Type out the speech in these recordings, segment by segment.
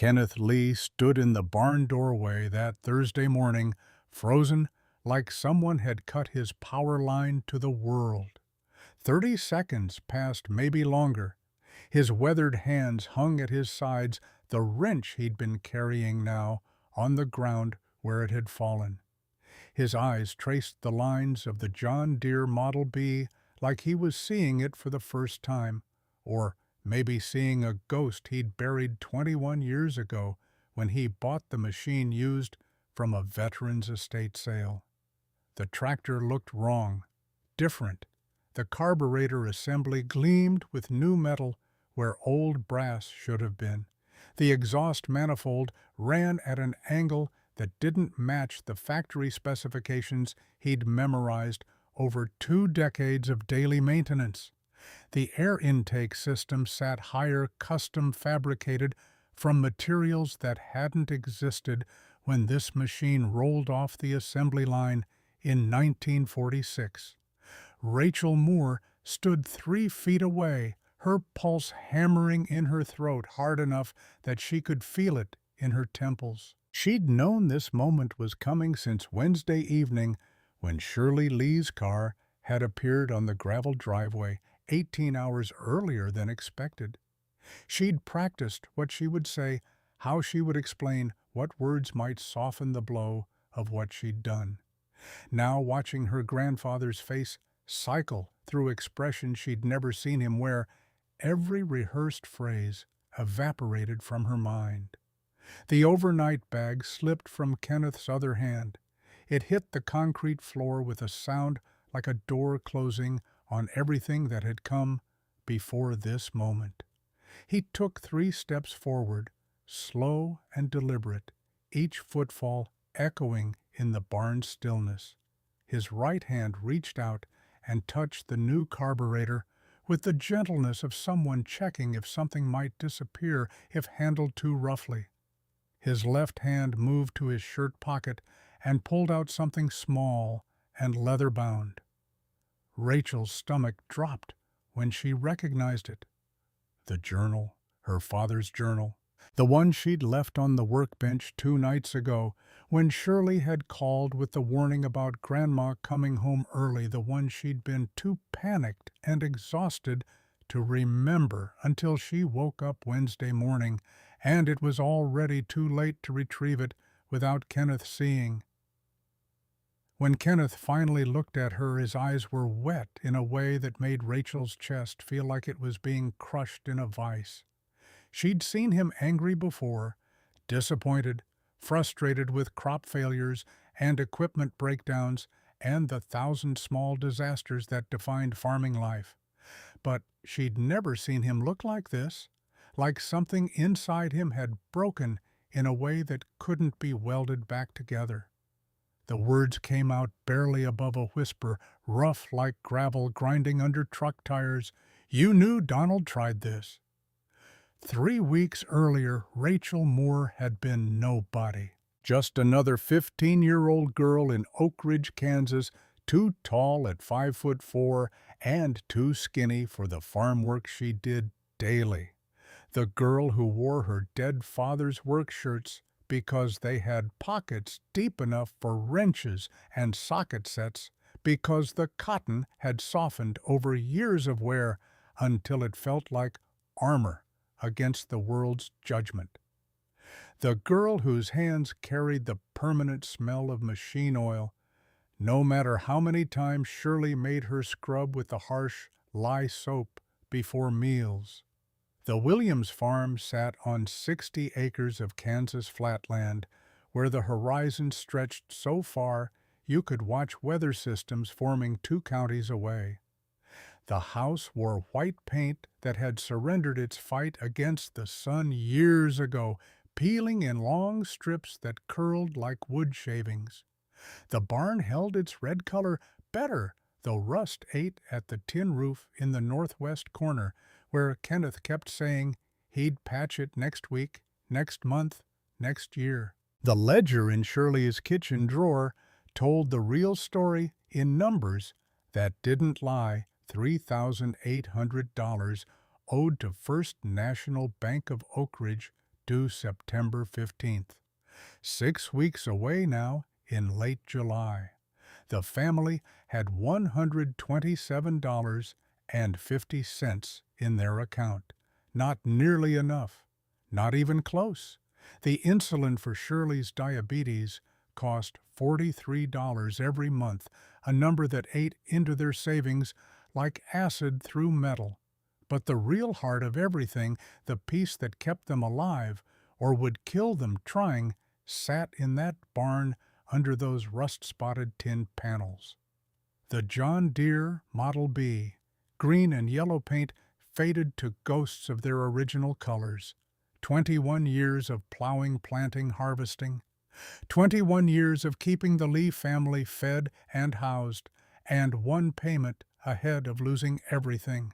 Kenneth Lee stood in the barn doorway that Thursday morning, frozen like someone had cut his power line to the world. 30 seconds passed, maybe longer. His weathered hands hung at his sides, the wrench he'd been carrying now on the ground where it had fallen. His eyes traced the lines of the John Deere Model B like he was seeing it for the first time, or maybe seeing a ghost he'd buried 21 years ago when he bought the machine used from a veteran's estate sale. The tractor looked wrong, different. The carburetor assembly gleamed with new metal where old brass should have been. The exhaust manifold ran at an angle that didn't match the factory specifications he'd memorized over 2 decades of daily maintenance. The air intake system sat higher, custom fabricated from materials that hadn't existed when this machine rolled off the assembly line in 1946. Rachel Moore stood 3 feet away, her pulse hammering in her throat hard enough that she could feel it in her temples. She'd known this moment was coming since Wednesday evening when Shirley Lee's car had appeared on the gravel driveway 18 hours earlier than expected. She'd practiced what she would say, how she would explain, what words might soften the blow of what she'd done. Now, watching her grandfather's face cycle through expressions she'd never seen him wear, every rehearsed phrase evaporated from her mind. The overnight bag slipped from Kenneth's other hand. It hit the concrete floor with a sound like a door closing on everything that had come before this moment. He took 3 steps forward, slow and deliberate, each footfall echoing in the barn's stillness. His right hand reached out and touched the new carburetor with the gentleness of someone checking if something might disappear if handled too roughly. His left hand moved to his shirt pocket and pulled out something small and leather-bound. Rachel's stomach dropped when she recognized it. The journal, her father's journal, the one she'd left on the workbench 2 nights ago when Shirley had called with the warning about Grandma coming home early, the one she'd been too panicked and exhausted to remember until she woke up Wednesday morning, and it was already too late to retrieve it without Kenneth seeing. When Kenneth finally looked at her, his eyes were wet in a way that made Rachel's chest feel like it was being crushed in a vice. She'd seen him angry before, disappointed, frustrated with crop failures and equipment breakdowns and the 1,000 small disasters that defined farming life. But she'd never seen him look like this, like something inside him had broken in a way that couldn't be welded back together. The words came out barely above a whisper, rough like gravel grinding under truck tires. "You knew Donald tried this." 3 weeks earlier, Rachel Moore had been nobody. Just another 15-year-old girl in Oak Ridge, Kansas, too tall at 5'4" and too skinny for the farm work she did daily. The girl who wore her dead father's work shirts because they had pockets deep enough for wrenches and socket sets, because the cotton had softened over years of wear until it felt like armor against the world's judgment. The girl whose hands carried the permanent smell of machine oil, no matter how many times Shirley made her scrub with the harsh lye soap before meals. The Williams farm sat on 60 acres of Kansas flatland, where the horizon stretched so far you could watch weather systems forming 2 counties away. The house wore white paint that had surrendered its fight against the sun years ago, peeling in long strips that curled like wood shavings. The barn held its red color better, though rust ate at the tin roof in the northwest corner, where Kenneth kept saying he'd patch it next week, next month, next year. The ledger in Shirley's kitchen drawer told the real story in numbers that didn't lie. $3,800 owed to First National Bank of Oak Ridge due September 15th. 6 weeks away now, in late July. The family had $127.50 in their account. Not nearly enough. Not even close. The insulin for Shirley's diabetes cost $43 every month, a number that ate into their savings like acid through metal. But the real heart of everything, the piece that kept them alive, or would kill them trying, sat in that barn under those rust-spotted tin panels. The John Deere Model B, green and yellow paint faded to ghosts of their original colors. 21 years of plowing, planting, harvesting. 21 years of keeping the Lee family fed and housed, and one payment ahead of losing everything.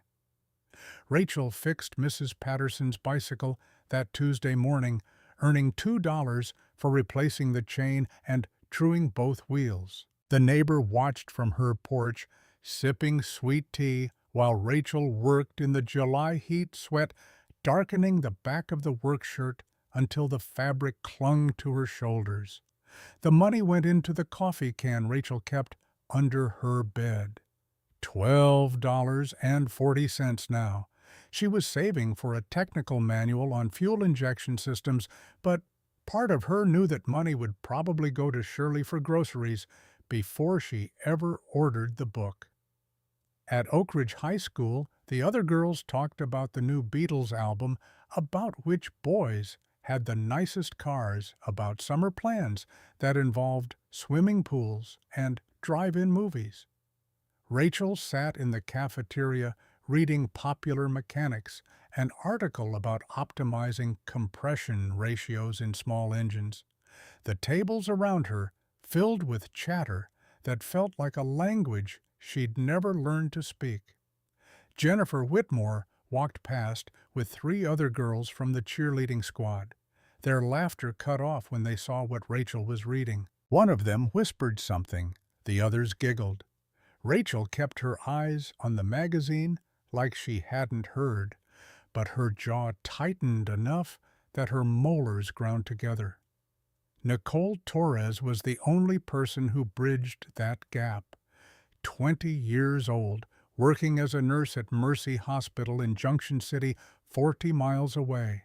Rachel fixed Mrs. Patterson's bicycle that Tuesday morning, earning $2 for replacing the chain and truing both wheels. The neighbor watched from her porch, sipping sweet tea, while Rachel worked in the July heat, sweat darkening the back of the work shirt until the fabric clung to her shoulders. The money went into the coffee can Rachel kept under her bed. $12.40 now. She was saving for a technical manual on fuel injection systems, but part of her knew that money would probably go to Shirley for groceries before she ever ordered the book. At Oak Ridge High School, the other girls talked about the new Beatles album, about which boys had the nicest cars, about summer plans that involved swimming pools and drive-in movies. Rachel sat in the cafeteria reading Popular Mechanics, an article about optimizing compression ratios in small engines. The tables around her filled with chatter that felt like a language she'd never learned to speak. Jennifer Whitmore walked past with 3 other girls from the cheerleading squad. Their laughter cut off when they saw what Rachel was reading. One of them whispered something. The others giggled. Rachel kept her eyes on the magazine like she hadn't heard, but her jaw tightened enough that her molars ground together. Nicole Torres was the only person who bridged that gap. 20 years old, working as a nurse at Mercy Hospital in Junction City, 40 miles away.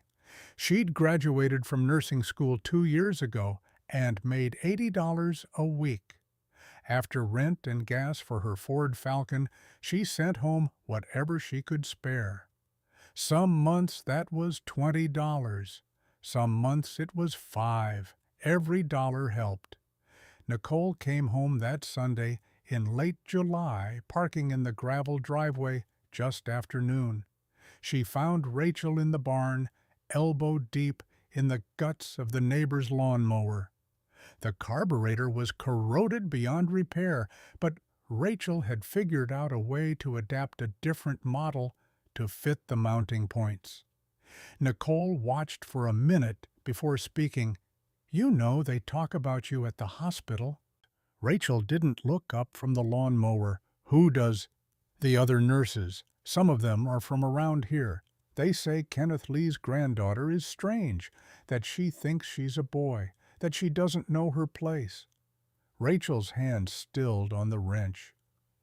She'd graduated from nursing school 2 years ago and made $80 a week. After rent and gas for her Ford Falcon, she sent home whatever she could spare. Some months that was $20. Some months it was $5. Every dollar helped. Nicole came home that Sunday in late July, parking in the gravel driveway just after noon. She found Rachel in the barn, elbow deep in the guts of the neighbor's lawnmower. The carburetor was corroded beyond repair, but Rachel had figured out a way to adapt a different model to fit the mounting points. Nicole watched for a minute before speaking. "You know they talk about you at the hospital." Rachel didn't look up from the lawnmower. "Who does?" "The other nurses. Some of them are from around here. They say Kenneth Lee's granddaughter is strange, that she thinks she's a boy, that she doesn't know her place." Rachel's hand stilled on the wrench.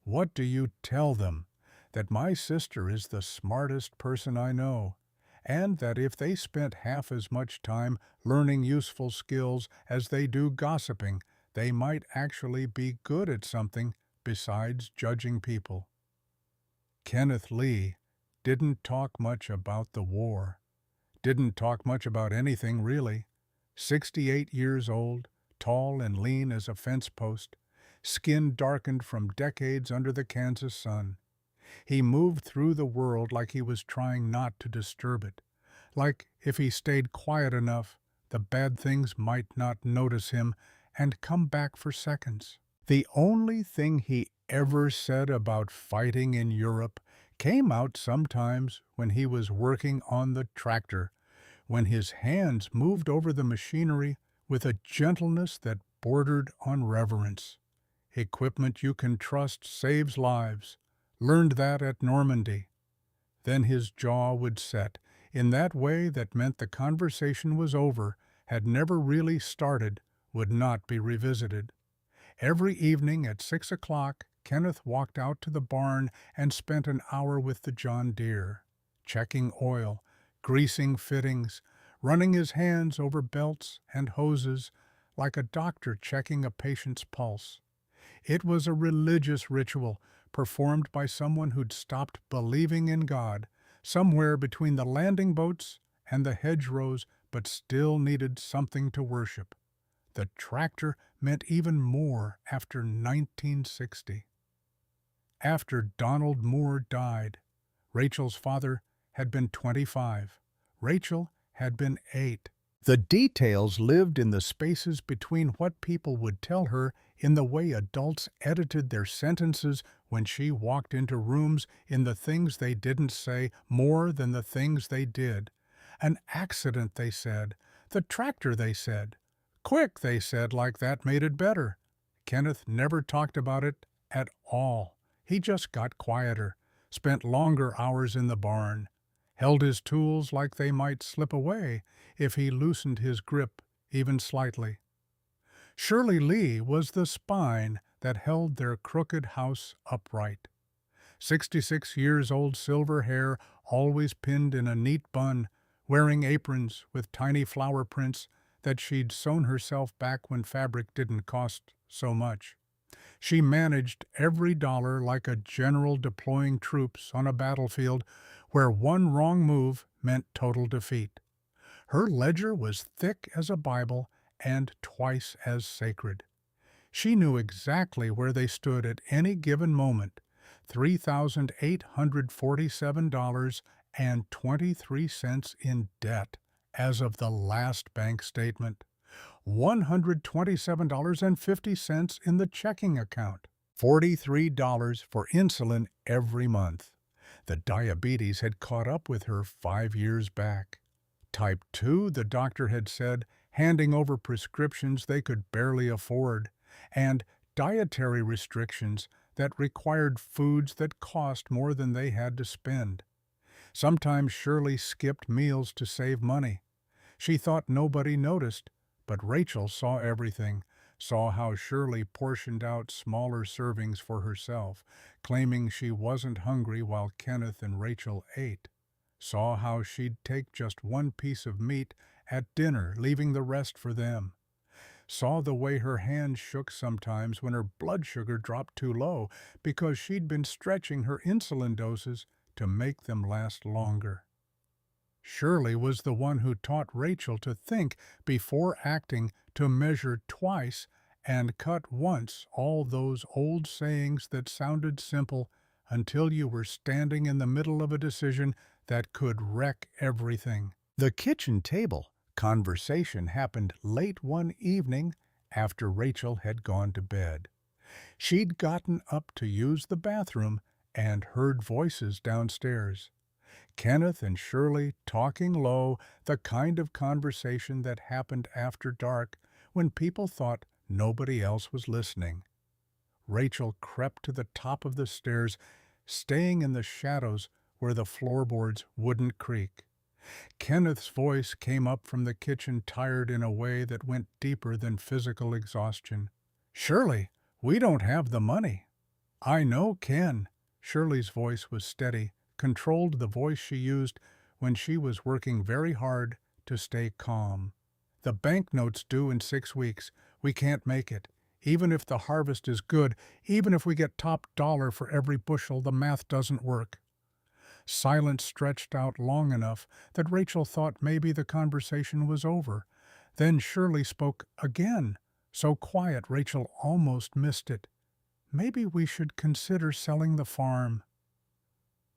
"What do you tell them? That my sister is the smartest person I know, and that if they spent half as much time learning useful skills as they do gossiping, they might actually be good at something besides judging people." Kenneth Lee didn't talk much about the war. Didn't talk much about anything, really. 68 years old, tall and lean as a fence post, skin darkened from decades under the Kansas sun. He moved through the world like he was trying not to disturb it, like if he stayed quiet enough, the bad things might not notice him and come back for seconds. The only thing he ever said about fighting in Europe came out sometimes when he was working on the tractor, when his hands moved over the machinery with a gentleness that bordered on reverence. Equipment you can trust saves lives. Learned that at Normandy. Then his jaw would set. in that way that meant the conversation was over, had never really started, would not be revisited. Every evening at 6 o'clock, Kenneth walked out to the barn and spent an hour with the John Deere, checking oil, greasing fittings, running his hands over belts and hoses like a doctor checking a patient's pulse. It was a religious ritual performed by someone who'd stopped believing in God, somewhere between the landing boats and the hedgerows, but still needed something to worship. The tractor meant even more after 1960. After Donald Moore died, Rachel's father had been 25. Rachel had been 8. The details lived in the spaces between what people would tell her, in the way adults edited their sentences when she walked into rooms, in the things they didn't say more than the things they did. An accident, they said. The tractor, they said. Quick, they said, like that made it better. Kenneth never talked about it at all. He just got quieter, spent longer hours in the barn, held his tools like they might slip away if he loosened his grip even slightly. Shirley Lee was the spine that held their crooked house upright. 66 years old, silver hair always pinned in a neat bun, wearing aprons with tiny flower prints that she'd sewn herself back when fabric didn't cost so much. She managed every dollar like a general deploying troops on a battlefield where one wrong move meant total defeat. Her ledger was thick as a Bible and twice as sacred. She knew exactly where they stood at any given moment, $3,847.23 in debt as of the last bank statement, $127.50 in the checking account, $43 for insulin every month. The diabetes had caught up with her 5 years back. Type 2, the doctor had said, handing over prescriptions they could barely afford, and dietary restrictions that required foods that cost more than they had to spend. Sometimes Shirley skipped meals to save money. She thought nobody noticed, but Rachel saw everything, saw how Shirley portioned out smaller servings for herself, claiming she wasn't hungry while Kenneth and Rachel ate, saw how she'd take just one piece of meat at dinner, leaving the rest for them, saw the way her hands shook sometimes when her blood sugar dropped too low because she'd been stretching her insulin doses to make them last longer. Shirley was the one who taught Rachel to think before acting, to measure twice and cut once, all those old sayings that sounded simple until you were standing in the middle of a decision that could wreck everything. The kitchen table conversation happened late one evening after Rachel had gone to bed. She'd gotten up to use the bathroom and heard voices downstairs. Kenneth and Shirley talking low, the kind of conversation that happened after dark when people thought nobody else was listening. Rachel crept to the top of the stairs, staying in the shadows where the floorboards wouldn't creak. Kenneth's voice came up from the kitchen, tired in a way that went deeper than physical exhaustion. "Shirley, we don't have the money." "I know, Ken." Shirley's voice was steady, controlled, the voice she used when she was working very hard to stay calm. "The banknote's due in 6 weeks. We can't make it. Even if the harvest is good, even if we get top dollar for every bushel, the math doesn't work." Silence stretched out long enough that Rachel thought maybe the conversation was over. Then Shirley spoke again, so quiet Rachel almost missed it. "Maybe we should consider selling the farm."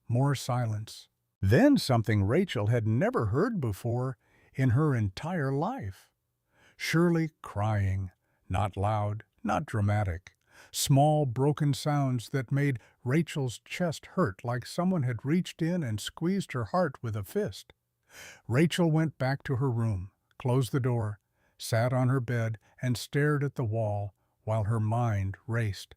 More silence. Then something Rachel had never heard before in her entire life. Shirley crying, not loud, not dramatic. Small, broken sounds that made Rachel's chest hurt like someone had reached in and squeezed her heart with a fist. Rachel went back to her room, closed the door, sat on her bed, and stared at the wall while her mind raced.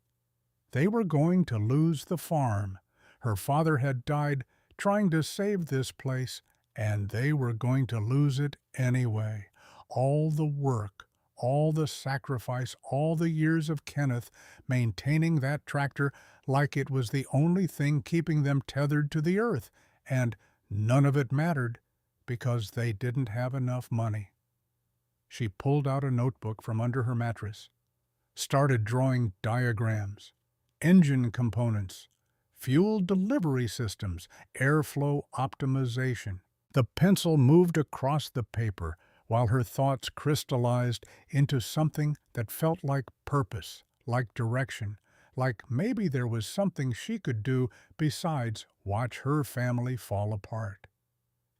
They were going to lose the farm. Her father had died trying to save this place, and they were going to lose it anyway. All the work, all the sacrifice, all the years of Kenneth maintaining that tractor like it was the only thing keeping them tethered to the earth, and none of it mattered because they didn't have enough money. She pulled out a notebook from under her mattress, started drawing diagrams, engine components, fuel delivery systems, airflow optimization. The pencil moved across the paper while her thoughts crystallized into something that felt like purpose, like direction, like maybe there was something she could do besides watch her family fall apart.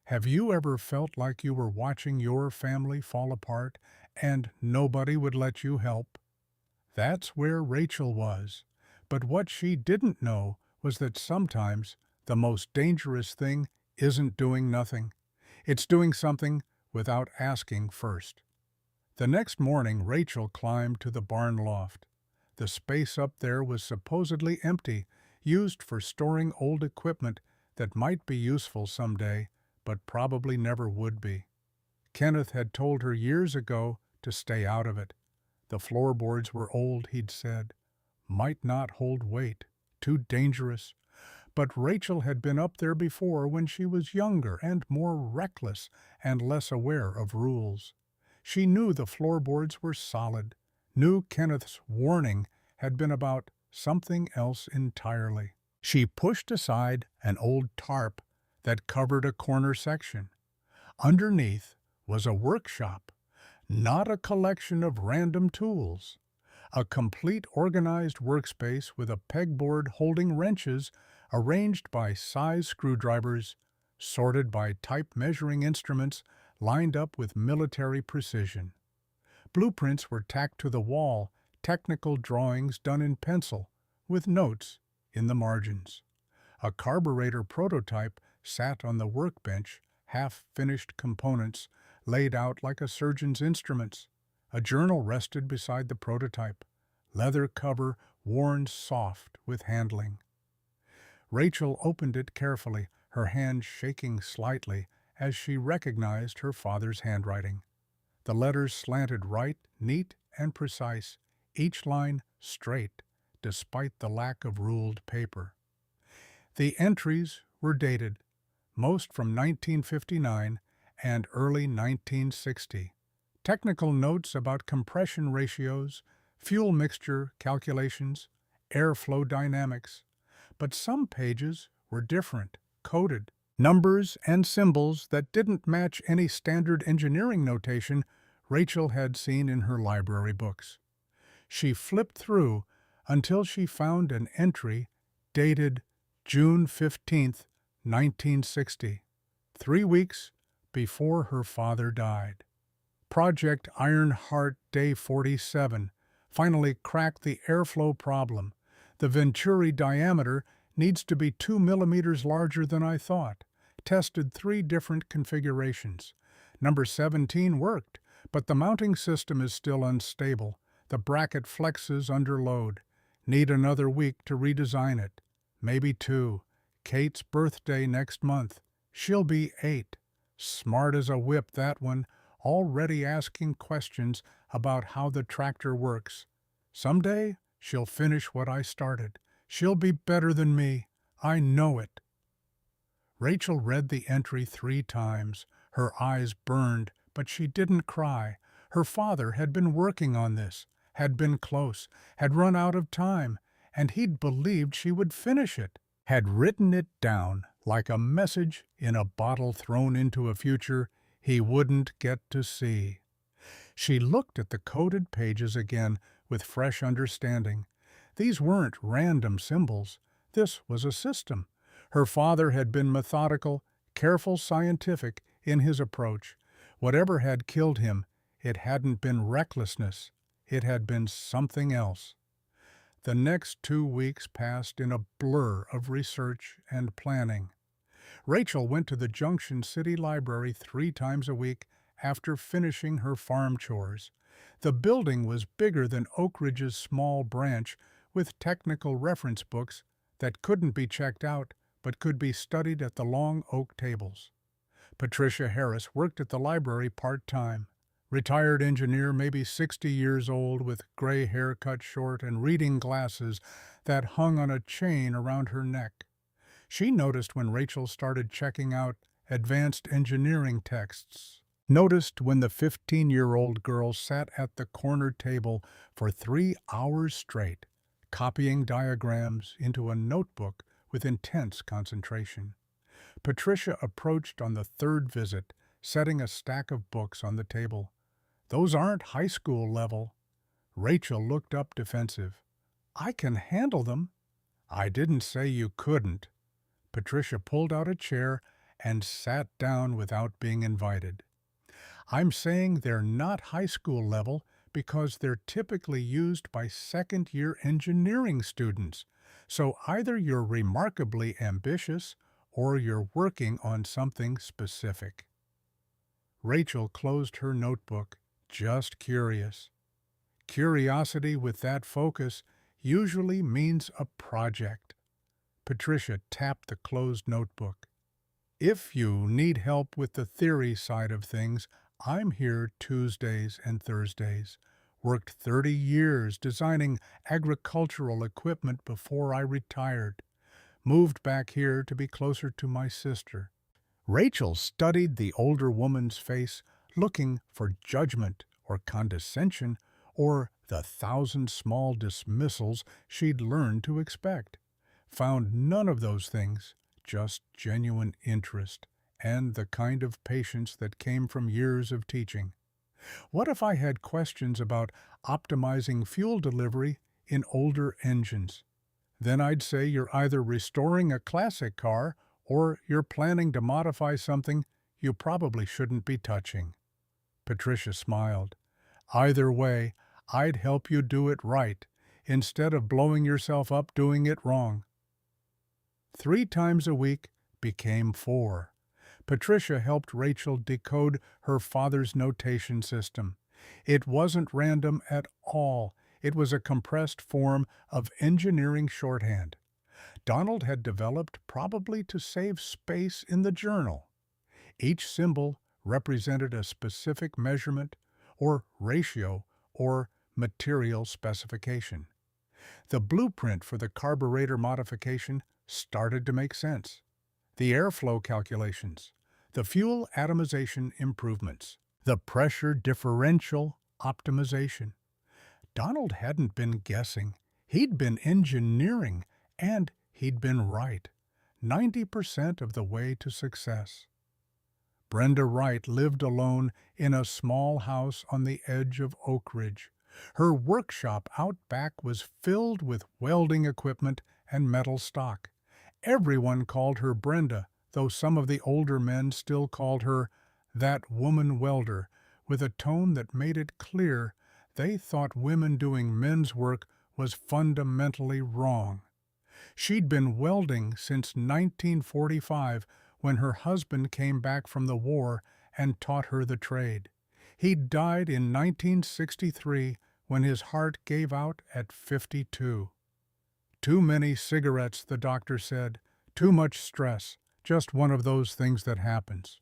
Have you ever felt like you were watching your family fall apart and nobody would let you help? That's where Rachel was. But what she didn't know was that sometimes the most dangerous thing isn't doing nothing. It's doing something without asking first. The next morning, Rachel climbed to the barn loft. The space up there was supposedly empty, used for storing old equipment that might be useful someday, but probably never would be. Kenneth had told her years ago to stay out of it. The floorboards were old, he'd said, might not hold weight, too dangerous. But Rachel had been up there before when she was younger and more reckless and less aware of rules. She knew the floorboards were solid, knew Kenneth's warning had been about something else entirely. She pushed aside an old tarp that covered a corner section. Underneath was a workshop, not a collection of random tools. A complete organized workspace with a pegboard holding wrenches arranged by size screwdrivers, sorted by type measuring instruments lined up with military precision. Blueprints were tacked to the wall, technical drawings done in pencil, with notes in the margins. A carburetor prototype sat on the workbench, half-finished components laid out like a surgeon's instruments. A journal rested beside the prototype, leather cover worn soft with handling. Rachel opened it carefully, her hand shaking slightly as she recognized her father's handwriting. The letters slanted right, neat and precise, each line straight, despite the lack of ruled paper. The entries were dated, most from 1959 and early 1960. Technical notes about compression ratios, fuel mixture calculations, airflow dynamics. But some pages were different, coded. Numbers and symbols that didn't match any standard engineering notation Rachel had seen in her library books. She flipped through until she found an entry dated June 15th, 1960, 3 weeks before her father died. Project Ironheart Day 47 finally cracked the airflow problem. The Venturi diameter needs to be 2 millimeters larger than I thought. Tested 3 different configurations. Number 17 worked, but the mounting system is still unstable. The bracket flexes under load. Need another week to redesign it. Maybe 2. Kate's birthday next month. She'll be 8. Smart as a whip, that one, already asking questions about how the tractor works. Someday, she'll finish what I started. She'll be better than me. I know it. Rachel read the entry 3 times. Her eyes burned, but she didn't cry. Her father had been working on this, had been close, had run out of time, and he'd believed she would finish it, had written it down like a message in a bottle thrown into a future he wouldn't get to see. She looked at the coded pages again with fresh understanding. These weren't random symbols. This was a system. Her father had been methodical, careful, scientific in his approach. Whatever had killed him, it hadn't been recklessness. It had been something else. The next 2 weeks passed in a blur of research and planning. Rachel went to the Junction City Library 3 times a week after finishing her farm chores. The building was bigger than Oak Ridge's small branch, with technical reference books that couldn't be checked out but could be studied at the long oak tables. Patricia Harris worked at the library part-time. Retired engineer, maybe 60 years old, with gray hair cut short and reading glasses that hung on a chain around her neck. She noticed when Rachel started checking out advanced engineering texts. Noticed when the 15-year-old girl sat at the corner table for 3 hours straight, copying diagrams into a notebook with intense concentration. Patricia approached on the third visit, setting a stack of books on the table. "Those aren't high school level." Rachel looked up defensive. "I can handle them." "I didn't say you couldn't." Patricia pulled out a chair and sat down without being invited. "I'm saying they're not high school level because they're typically used by second-year engineering students. So either you're remarkably ambitious or you're working on something specific." Rachel closed her notebook, just curious. Curiosity with that focus usually means a project. Patricia tapped the closed notebook. "If you need help with the theory side of things, I'm here Tuesdays and Thursdays. Worked 30 years designing agricultural equipment before I retired. Moved back here to be closer to my sister." Rachel studied the older woman's face, looking for judgment or condescension or the 1,000 small dismissals she'd learned to expect. Found none of those things, just genuine interest and the kind of patience that came from years of teaching. "What if I had questions about optimizing fuel delivery in older engines?" "Then I'd say you're either restoring a classic car or you're planning to modify something you probably shouldn't be touching." Patricia smiled. "Either way, I'd help you do it right, instead of blowing yourself up doing it wrong." 3 times a week became 4. Patricia helped Rachel decode her father's notation system. It wasn't random at all. It was a compressed form of engineering shorthand Donald had developed probably to save space in the journal. Each symbol represented a specific measurement or ratio or material specification. The blueprint for the carburetor modification started to make sense. The airflow calculations, the fuel atomization improvements, the pressure differential optimization. Donald hadn't been guessing. He'd been engineering, and he'd been right, 90% of the way to success. Brenda Wright lived alone in a small house on the edge of Oak Ridge. Her workshop out back was filled with welding equipment and metal stock. Everyone called her Brenda, though some of the older men still called her "that woman welder," with a tone that made it clear they thought women doing men's work was fundamentally wrong. She'd been welding since 1945 when her husband came back from the war and taught her the trade. He died in 1963 when his heart gave out at 52. "Too many cigarettes," the doctor said. "Too much stress. Just one of those things that happens."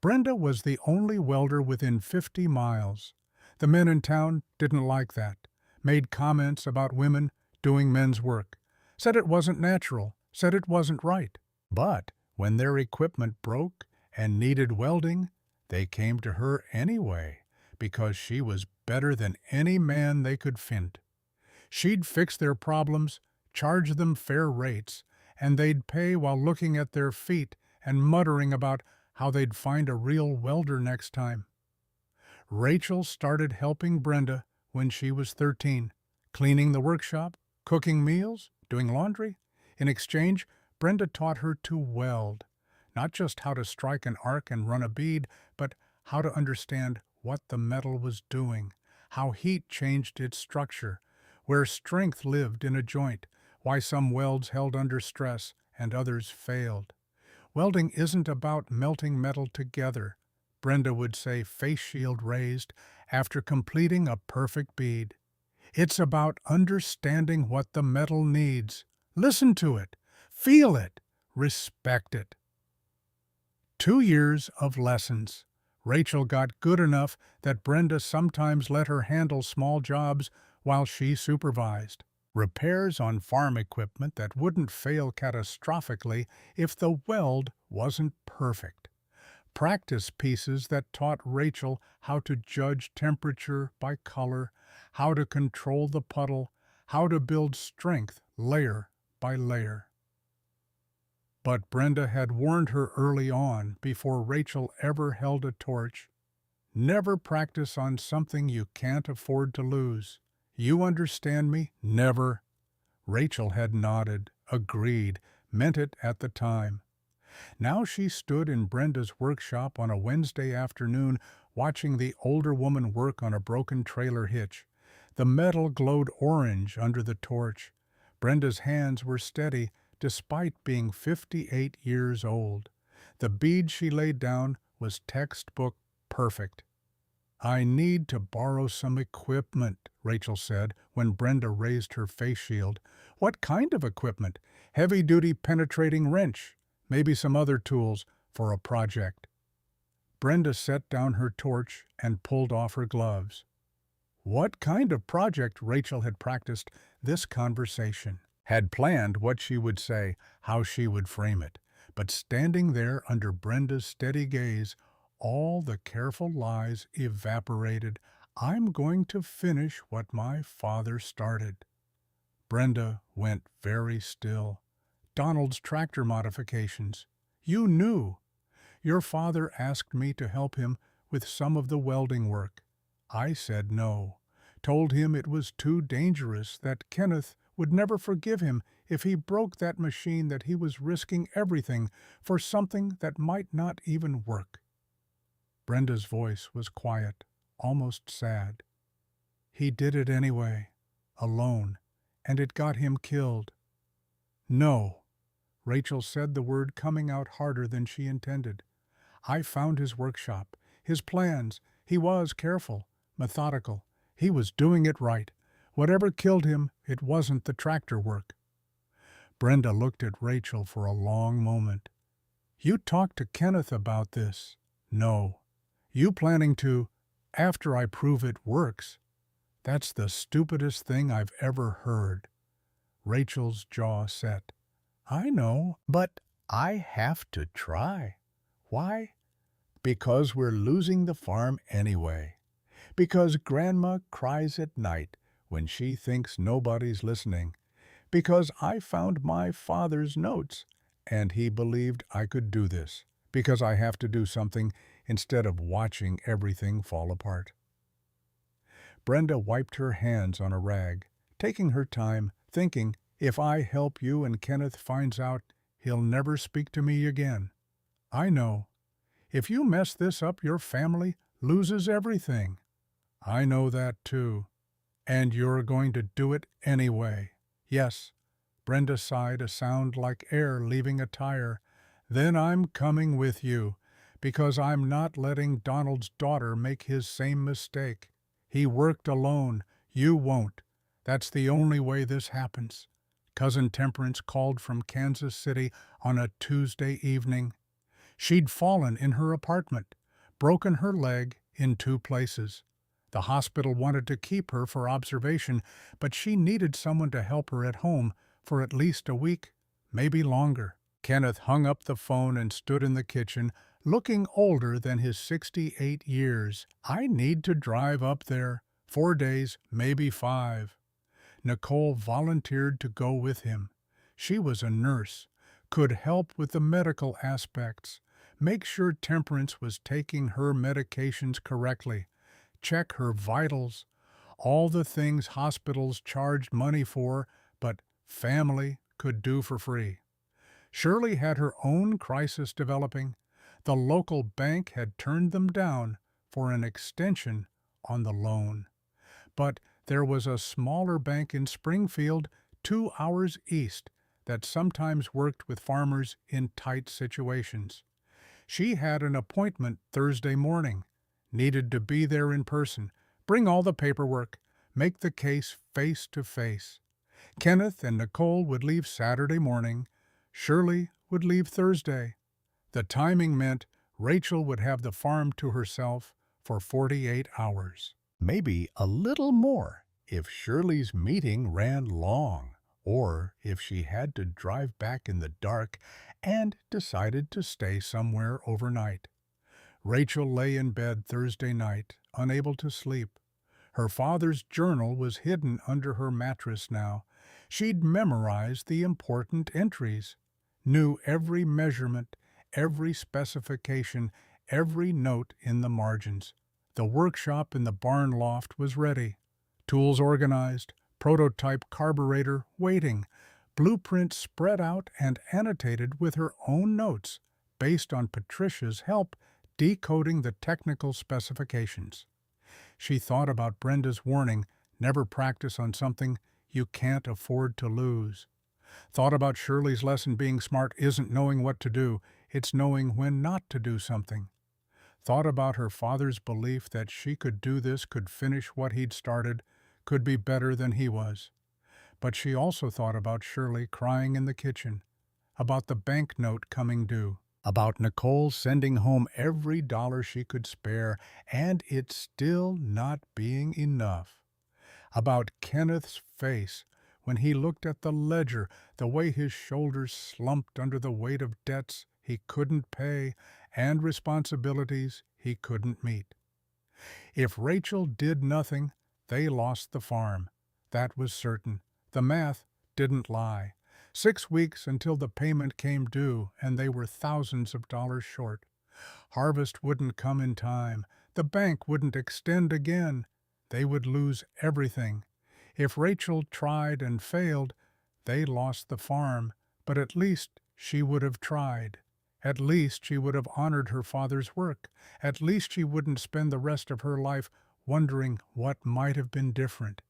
Brenda was the only welder within 50 miles. The men in town didn't like that, made comments about women doing men's work, said it wasn't natural, said it wasn't right. But when their equipment broke and needed welding, they came to her anyway, because she was better than any man they could find. She'd fix their problems, charge them fair rates, and they'd pay while looking at their feet and muttering about how they'd find a real welder next time. Rachel started helping Brenda when she was 13, cleaning the workshop, cooking meals, doing laundry. In exchange, Brenda taught her to weld, not just how to strike an arc and run a bead, but how to understand what the metal was doing, how heat changed its structure, where strength lived in a joint, why some welds held under stress and others failed. Welding isn't about melting metal together, Brenda would say, face shield raised, after completing a perfect bead. It's about understanding what the metal needs. Listen to it, feel it, respect it. 2 years of lessons. Rachel got good enough that Brenda sometimes let her handle small jobs while she supervised. Repairs on farm equipment that wouldn't fail catastrophically if the weld wasn't perfect. Practice pieces that taught Rachel how to judge temperature by color, how to control the puddle, how to build strength layer by layer. But Brenda had warned her early on, before Rachel ever held a torch, never practice on something you can't afford to lose. You understand me? Never. Rachel had nodded, agreed, meant it at the time. Now she stood in Brenda's workshop on a Wednesday afternoon, watching the older woman work on a broken trailer hitch. The metal glowed orange under the torch. Brenda's hands were steady, despite being 58 years old. The bead she laid down was textbook perfect. "I need to borrow some equipment," Rachel said when Brenda raised her face shield. "What kind of equipment?" "Heavy-duty penetrating wrench. Maybe some other tools for a project." Brenda set down her torch and pulled off her gloves. What kind of project? Rachel had practiced this conversation, had planned what she would say, how she would frame it. But standing there under Brenda's steady gaze, all the careful lies evaporated. "I'm going to finish what my father started." Brenda went very still. "Donald's tractor modifications. You knew. Your father asked me to help him with some of the welding work. I said no. Told him it was too dangerous, that Kenneth would never forgive him if he broke that machine, that he was risking everything for something that might not even work." Brenda's voice was quiet, almost sad. "He did it anyway, alone, and it got him killed." "No." Rachel said the word coming out harder than she intended. "I found his workshop, his plans. He was careful, methodical. He was doing it right. Whatever killed him, it wasn't the tractor work." Brenda looked at Rachel for a long moment. "You talked to Kenneth about this?" "No." "You planning to, after I prove it works?" "That's the stupidest thing I've ever heard." Rachel's jaw set. "I know, but I have to try." "Why?" "Because we're losing the farm anyway. Because Grandma cries at night when she thinks nobody's listening. Because I found my father's notes, and he believed I could do this. Because I have to do something instead of watching everything fall apart." Brenda wiped her hands on a rag, taking her time, thinking, "If I help you and Kenneth finds out, he'll never speak to me again." "I know. If you mess this up, your family loses everything." "I know that too. And you're going to do it anyway." "Yes." Brenda sighed, a sound like air leaving a tire. "Then I'm coming with you, because I'm not letting Donald's daughter make his same mistake. He worked alone. You won't. That's the only way this happens." Cousin Temperance called from Kansas City on a Tuesday evening. She'd fallen in her apartment, broken her leg in 2 places. The hospital wanted to keep her for observation, but she needed someone to help her at home for at least a week, maybe longer. Kenneth hung up the phone and stood in the kitchen, looking older than his 68 years. "I need to drive up there. 4 days, maybe 5. Nicole volunteered to go with him. She was a nurse, could help with the medical aspects, make sure Temperance was taking her medications correctly, check her vitals, all the things hospitals charged money for, but family could do for free. Shirley had her own crisis developing. The local bank had turned them down for an extension on the loan. But there was a smaller bank in Springfield, 2 hours east, that sometimes worked with farmers in tight situations. She had an appointment Thursday morning, needed to be there in person, bring all the paperwork, make the case face to face. Kenneth and Nicole would leave Saturday morning. Shirley would leave Thursday. The timing meant Rachel would have the farm to herself for 48 hours. Maybe a little more if Shirley's meeting ran long, or if she had to drive back in the dark and decided to stay somewhere overnight. Rachel lay in bed Thursday night, unable to sleep. Her father's journal was hidden under her mattress now. She'd memorized the important entries, knew every measurement, every specification, every note in the margins. The workshop in the barn loft was ready. Tools organized, prototype carburetor waiting, blueprints spread out and annotated with her own notes, based on Patricia's help decoding the technical specifications. She thought about Brenda's warning, never practice on something you can't afford to lose. Thought about Shirley's lesson being smart isn't knowing what to do, it's knowing when not to do something. Thought about her father's belief that she could do this, could finish what he'd started, could be better than he was. But she also thought about Shirley crying in the kitchen, about the bank note coming due, about Nicole sending home every dollar she could spare and it still not being enough, about Kenneth's face when he looked at the ledger, the way his shoulders slumped under the weight of debts he couldn't pay and responsibilities he couldn't meet. If Rachel did nothing, they lost the farm. That was certain. The math didn't lie. 6 weeks until the payment came due, and they were thousands of dollars short. Harvest wouldn't come in time. The bank wouldn't extend again. They would lose everything. If Rachel tried and failed, they lost the farm, but at least she would have tried. At least she would have honored her father's work. At least she wouldn't spend the rest of her life wondering what might have been different.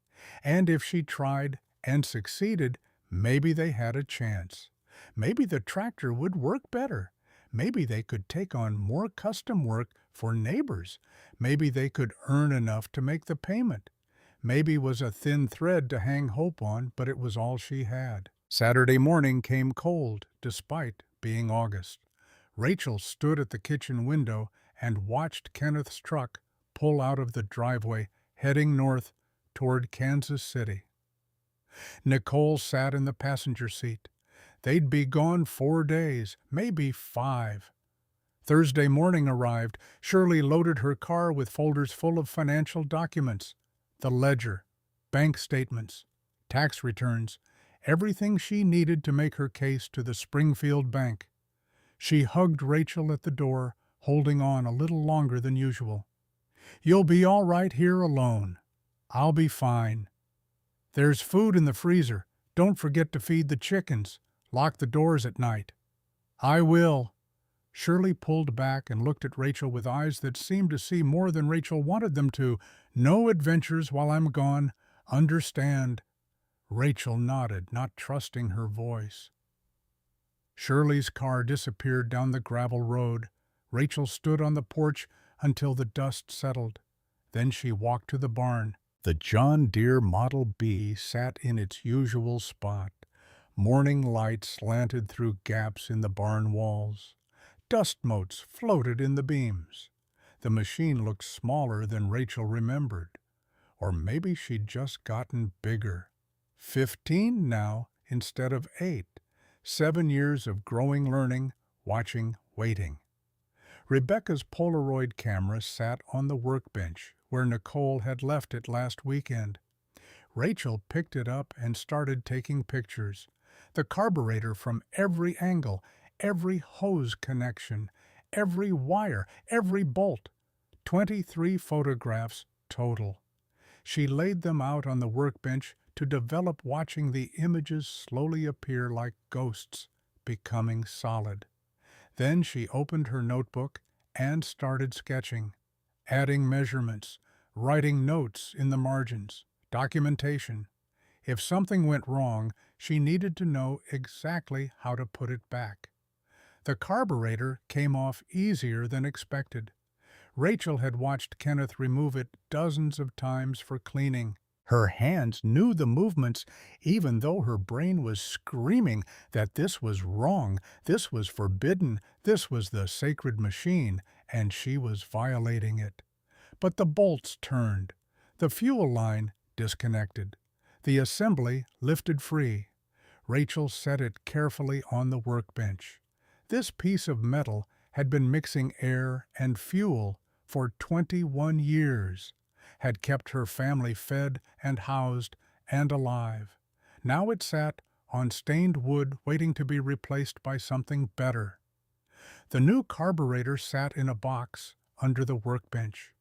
And if she tried and succeeded, maybe they had a chance. Maybe the tractor would work better. Maybe they could take on more custom work for neighbors. Maybe they could earn enough to make the payment. Maybe was a thin thread to hang hope on, but it was all she had. Saturday morning came cold, despite being August. Rachel stood at the kitchen window and watched Kenneth's truck pull out of the driveway, heading north toward Kansas City. Nicole sat in the passenger seat. They'd be gone 4 days, maybe 5. Thursday morning arrived. Shirley loaded her car with folders full of financial documents. The ledger, bank statements, tax returns, everything she needed to make her case to the Springfield Bank. She hugged Rachel at the door, holding on a little longer than usual. "You'll be all right here alone. I'll be fine. There's food in the freezer. Don't forget to feed the chickens. Lock the doors at night." "I will." Shirley pulled back and looked at Rachel with eyes that seemed to see more than Rachel wanted them to. "No adventures while I'm gone. Understand?" Rachel nodded, not trusting her voice. Shirley's car disappeared down the gravel road. Rachel stood on the porch until the dust settled. Then she walked to the barn. The John Deere Model B sat in its usual spot. Morning light slanted through gaps in the barn walls. Dust motes floated in the beams. The machine looked smaller than Rachel remembered. Or maybe she'd just gotten bigger. 15 now instead of 8. 7 years of growing, learning, watching, waiting. Rebecca's Polaroid camera sat on the workbench where Nicole had left it last weekend. Rachel picked it up and started taking pictures. The carburetor from every angle, every hose connection, every wire, every bolt. 23 photographs total. She laid them out on the workbench to develop, watching the images slowly appear like ghosts, becoming solid. Then she opened her notebook and started sketching, adding measurements, writing notes in the margins, documentation. If something went wrong, she needed to know exactly how to put it back. The carburetor came off easier than expected. Rachel had watched Kenneth remove it dozens of times for cleaning. Her hands knew the movements, even though her brain was screaming that this was wrong, this was forbidden, this was the sacred machine, and she was violating it. But the bolts turned. The fuel line disconnected. The assembly lifted free. Rachel set it carefully on the workbench. This piece of metal had been mixing air and fuel for 21 years, had kept her family fed and housed and alive. Now it sat on stained wood waiting to be replaced by something better. The new carburetor sat in a box under the workbench.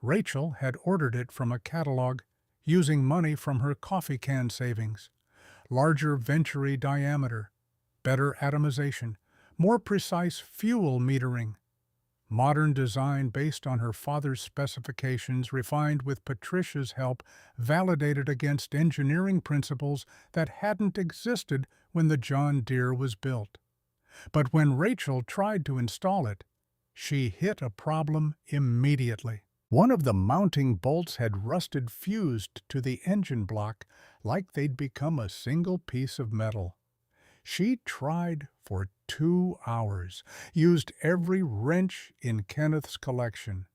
Rachel had ordered it from a catalog using money from her coffee can savings. Larger venturi diameter, better atomization, more precise fuel metering. Modern design based on her father's specifications, refined with Patricia's help, validated against engineering principles that hadn't existed when the John Deere was built. But when Rachel tried to install it, she hit a problem immediately. One of the mounting bolts had rusted fused to the engine block like they'd become a single piece of metal. She tried for 2 hours, used every wrench in Kenneth's collection,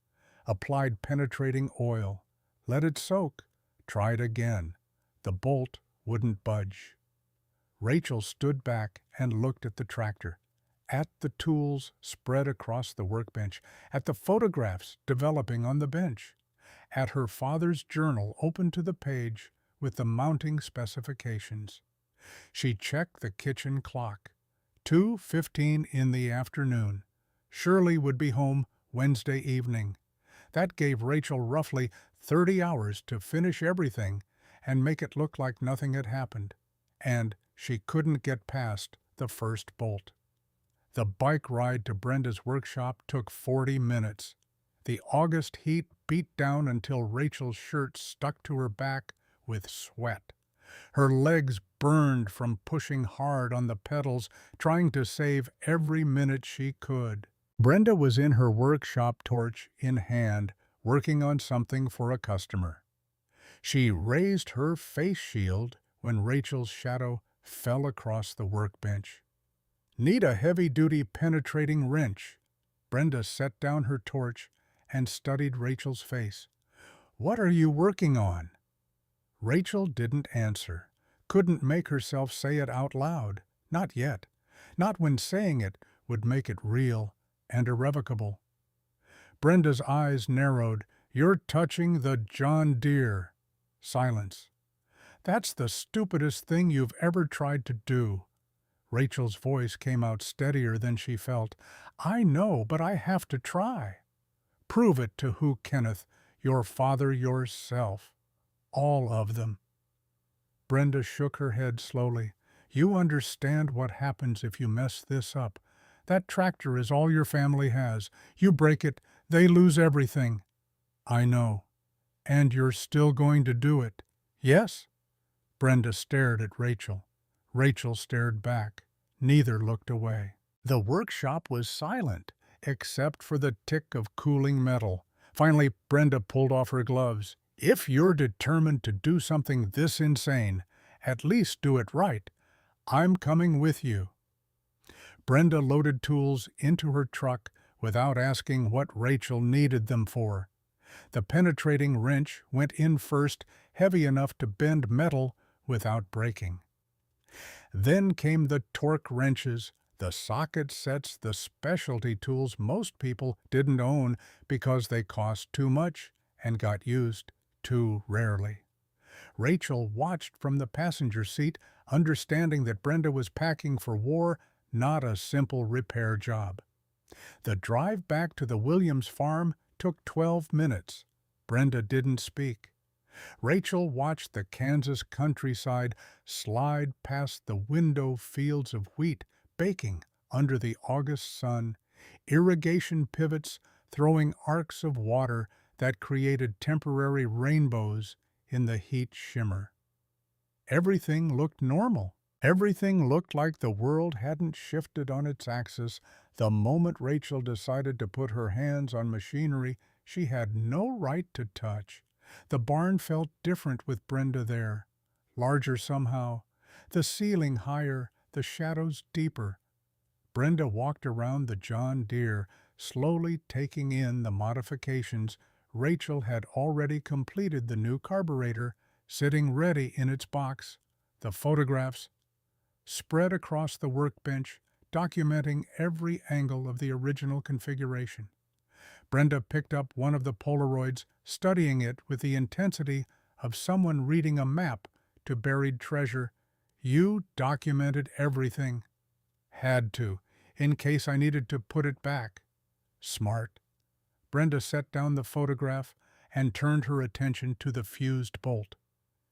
applied penetrating oil, let it soak, tried again. The bolt wouldn't budge. Rachel stood back and looked at the tractor, at the tools spread across the workbench, at the photographs developing on the bench, at her father's journal open to the page with the mounting specifications. She checked the kitchen clock. 2:15 in the afternoon. Shirley would be home Wednesday evening. That gave Rachel roughly 30 hours to finish everything and make it look like nothing had happened. And she couldn't get past the first bolt. The bike ride to Brenda's workshop took 40 minutes. The August heat beat down until Rachel's shirt stuck to her back with sweat. Her legs burned from pushing hard on the pedals, trying to save every minute she could. Brenda was in her workshop, torch in hand, working on something for a customer. She raised her face shield when Rachel's shadow fell across the workbench. "Need a heavy-duty penetrating wrench." Brenda set down her torch and studied Rachel's face. "What are you working on?" Rachel didn't answer, couldn't make herself say it out loud. Not yet. Not when saying it would make it real and irrevocable. Brenda's eyes narrowed. "You're touching the John Deere." Silence. "That's the stupidest thing you've ever tried to do." Rachel's voice came out steadier than she felt. "I know, but I have to try." "Prove it to who, Kenneth? Your father, yourself. All of them." Brenda shook her head slowly. "You understand what happens if you mess this up. That tractor is all your family has. You break it, they lose everything." "I know. And you're still going to do it." "Yes." Brenda stared at Rachel. Rachel stared back. Neither looked away. The workshop was silent, except for the tick of cooling metal. Finally, Brenda pulled off her gloves. "If you're determined to do something this insane, at least do it right. I'm coming with you." Brenda loaded tools into her truck without asking what Rachel needed them for. The penetrating wrench went in first, heavy enough to bend metal without breaking. Then came the torque wrenches, the socket sets, the specialty tools most people didn't own because they cost too much and got used too rarely. Rachel watched from the passenger seat, understanding that Brenda was packing for war, not a simple repair job. The drive back to the Williams farm took 12 minutes. Brenda didn't speak. Rachel watched the Kansas countryside slide past the window fields of wheat baking under the August sun, irrigation pivots throwing arcs of water that created temporary rainbows in the heat shimmer. Everything looked normal. Everything looked like the world hadn't shifted on its axis the moment Rachel decided to put her hands on machinery she had no right to touch. The barn felt different with Brenda there, larger somehow, the ceiling higher, the shadows deeper. Brenda walked around the John Deere, slowly taking in the modifications. Rachel had already completed the new carburetor, sitting ready in its box, the photographs spread across the workbench, documenting every angle of the original configuration. Brenda picked up one of the Polaroids, studying it with the intensity of someone reading a map to buried treasure. "You documented everything." "Had to, in case I needed to put it back." "Smart." Brenda set down the photograph and turned her attention to the fused bolt.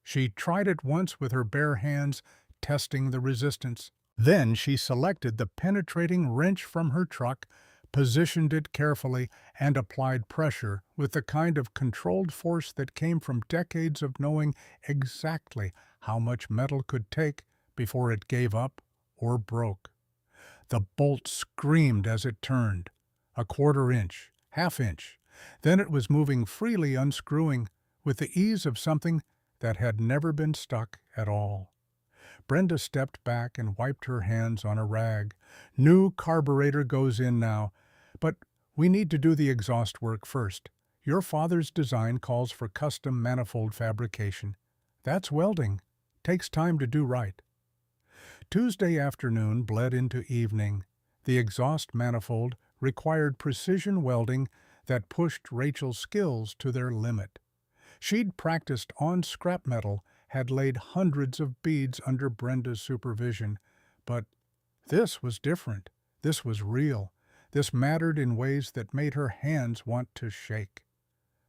She tried it once with her bare hands, testing the resistance. Then she selected the penetrating wrench from her truck, positioned it carefully, and applied pressure with the kind of controlled force that came from decades of knowing exactly how much metal could take before it gave up or broke. The bolt screamed as it turned, a quarter inch, half inch. Then it was moving freely, unscrewing, with the ease of something that had never been stuck at all. Brenda stepped back and wiped her hands on a rag. "New carburetor goes in now, but we need to do the exhaust work first. Your father's design calls for custom manifold fabrication. That's welding. Takes time to do right." Tuesday afternoon bled into evening. The exhaust manifold required precision welding that pushed Rachel's skills to their limit. She'd practiced on scrap metal, had laid hundreds of beads under Brenda's supervision. But this was different. This was real. This mattered in ways that made her hands want to shake.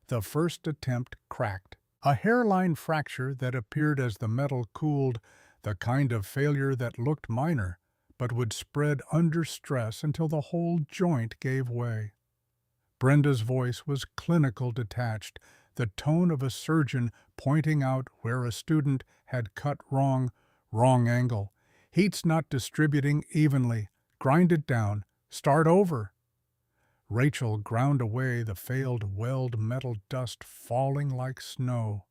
The first attempt cracked. A hairline fracture that appeared as the metal cooled, the kind of failure that looked minor, but would spread under stress until the whole joint gave way. Brenda's voice was clinical, detached, the tone of a surgeon pointing out where a student had cut wrong angle. "Heat's not distributing evenly. Grind it down. Start over." Rachel ground away the failed weld, metal dust falling like snow.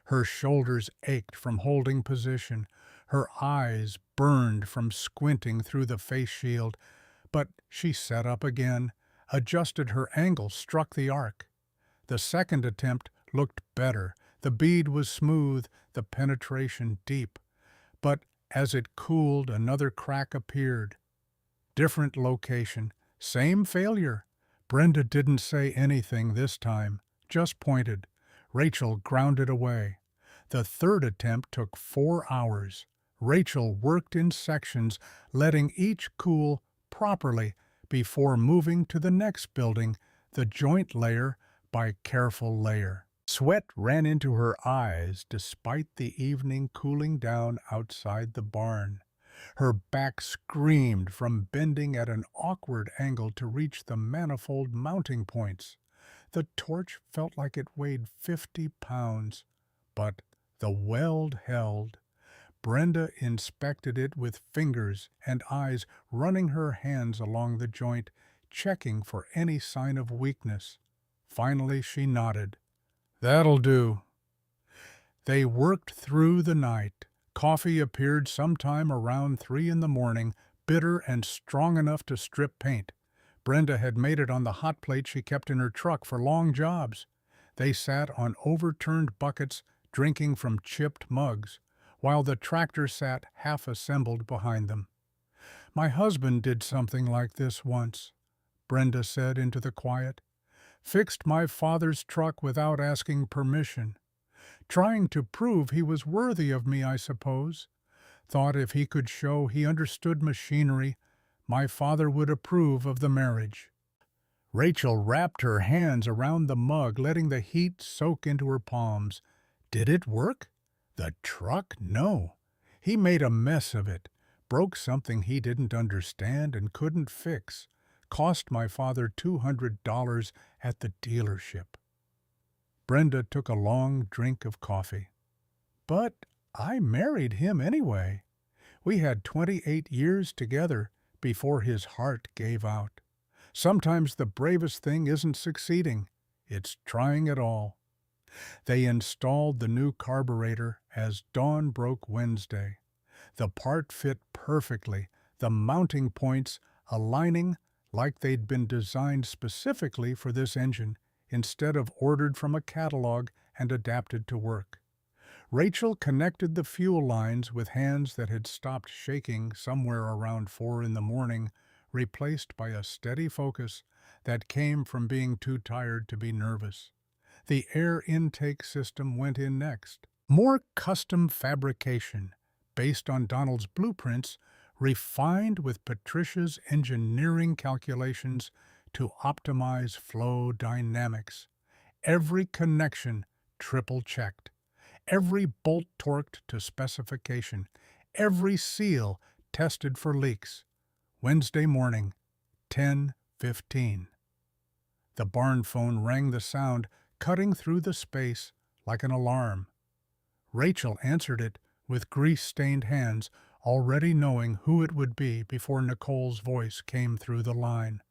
Her shoulders ached from holding position. Her eyes burned from squinting through the face shield. But she sat up again, adjusted her angle, struck the arc. The second attempt looked better. The bead was smooth, the penetration deep. But as it cooled, another crack appeared. Different location, same failure. Brenda didn't say anything this time, just pointed. Rachel ground it away. The third attempt took 4 hours. Rachel worked in sections, letting each cool properly before moving to the next building, the joint layer by careful layer. Sweat ran into her eyes despite the evening cooling down outside the barn. Her back screamed from bending at an awkward angle to reach the manifold mounting points. The torch felt like it weighed 50 pounds, but the weld held. Brenda inspected it with fingers and eyes, running her hands along the joint, checking for any sign of weakness. Finally she nodded. "That'll do." They worked through the night. Coffee appeared sometime around 3 in the morning, bitter and strong enough to strip paint. Brenda had made it on the hot plate she kept in her truck for long jobs. They sat on overturned buckets, drinking from chipped mugs, while the tractor sat half-assembled behind them. "My husband did something like this once," Brenda said into the quiet. "Fixed my father's truck without asking permission. Trying to prove he was worthy of me, I suppose. Thought if he could show he understood machinery, my father would approve of the marriage." Rachel wrapped her hands around the mug, letting the heat soak into her palms. Did it work? The truck? No. He made a mess of it, broke something he didn't understand and couldn't fix. Cost my father $200 at the dealership. Brenda took a long drink of coffee. "But I married him anyway. We had 28 years together before his heart gave out. Sometimes the bravest thing isn't succeeding, it's trying it all." They installed the new carburetor as dawn broke Wednesday. The part fit perfectly, the mounting points aligning like they'd been designed specifically for this engine instead of ordered from a catalog and adapted to work. Rachel connected the fuel lines with hands that had stopped shaking somewhere around 4 in the morning, replaced by a steady focus that came from being too tired to be nervous. The air intake system went in next. More custom fabrication, based on Donald's blueprints, refined with Patricia's engineering calculations to optimize flow dynamics. Every connection triple-checked. Every bolt torqued to specification. Every seal tested for leaks. Wednesday morning, 10:15. The barn phone rang, the sound cutting through the space like an alarm. Rachel answered it with grease-stained hands, already knowing who it would be before Nicole's voice came through the line.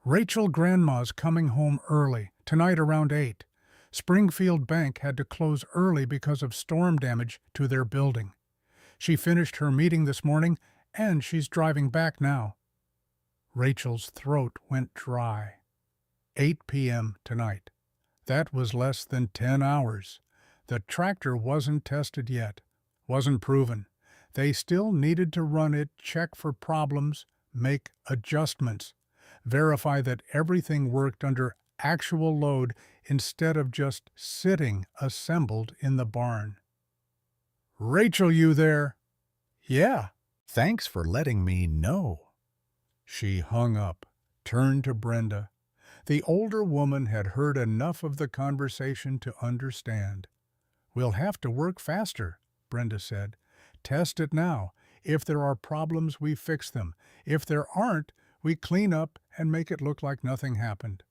"Rachel, Grandma's coming home early, tonight around 8. Springfield Bank had to close early because of storm damage to their building. She finished her meeting this morning, and she's driving back now." Rachel's throat went dry. 8 p.m. tonight. That was less than 10 hours. The tractor wasn't tested yet, wasn't proven. They still needed to run it, check for problems, make adjustments, verify that everything worked under actual load instead of just sitting assembled in the barn. "Rachel, you there?" "Yeah, thanks for letting me know." She hung up, turned to Brenda. The older woman had heard enough of the conversation to understand. "We'll have to work faster," Brenda said. "Test it now. If there are problems, we fix them. If there aren't, we clean up and make it look like nothing happened."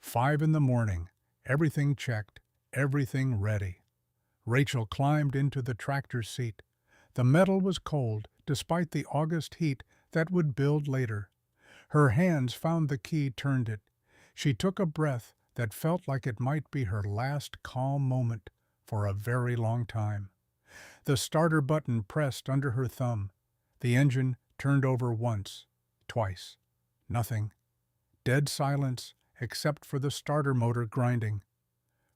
5 in the morning. Everything checked, everything ready. Rachel climbed into the tractor's seat. The metal was cold, despite the August heat that would build later. Her hands found the key, turned it. She took a breath that felt like it might be her last calm moment for a very long time. The starter button pressed under her thumb. The engine turned over once, twice. Nothing. Dead silence except for the starter motor grinding.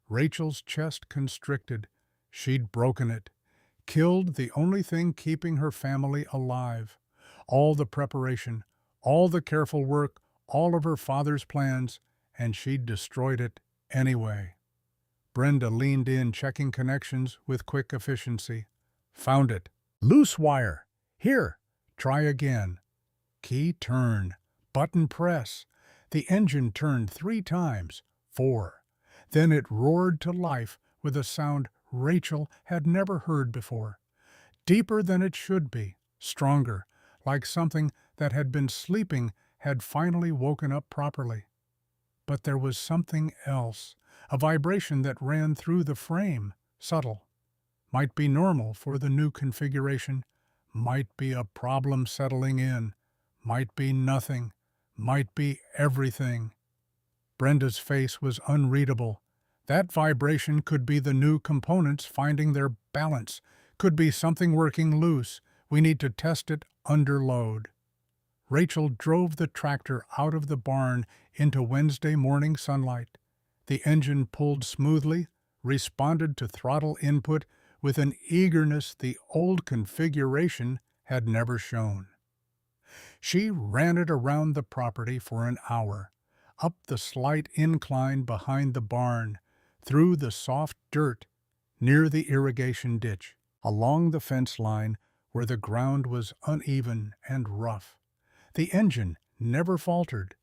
Rachel's chest constricted. She'd broken it. Killed the only thing keeping her family alive. All the preparation, all the careful work, all of her father's plans, and she'd destroyed it anyway. Brenda leaned in, checking connections with quick efficiency. Found it. "Loose wire. Here, try again." Key turn. Button press. The engine turned 3 times. 4. Then it roared to life with a sound Rachel had never heard before. Deeper than it should be. Stronger. Like something that had been sleeping had finally woken up properly. But there was something else. A vibration that ran through the frame. Subtle. Might be normal for the new configuration. Might be a problem settling in. Might be nothing. Might be everything. Brenda's face was unreadable. That vibration could be the new components finding their balance. Could be something working loose. We need to test it under load. Rachel drove the tractor out of the barn into Wednesday morning sunlight. The engine pulled smoothly, responded to throttle input with an eagerness the old configuration had never shown. She ran it around the property for an hour, up the slight incline behind the barn, through the soft dirt near the irrigation ditch, along the fence line where the ground was uneven and rough. The engine never faltered,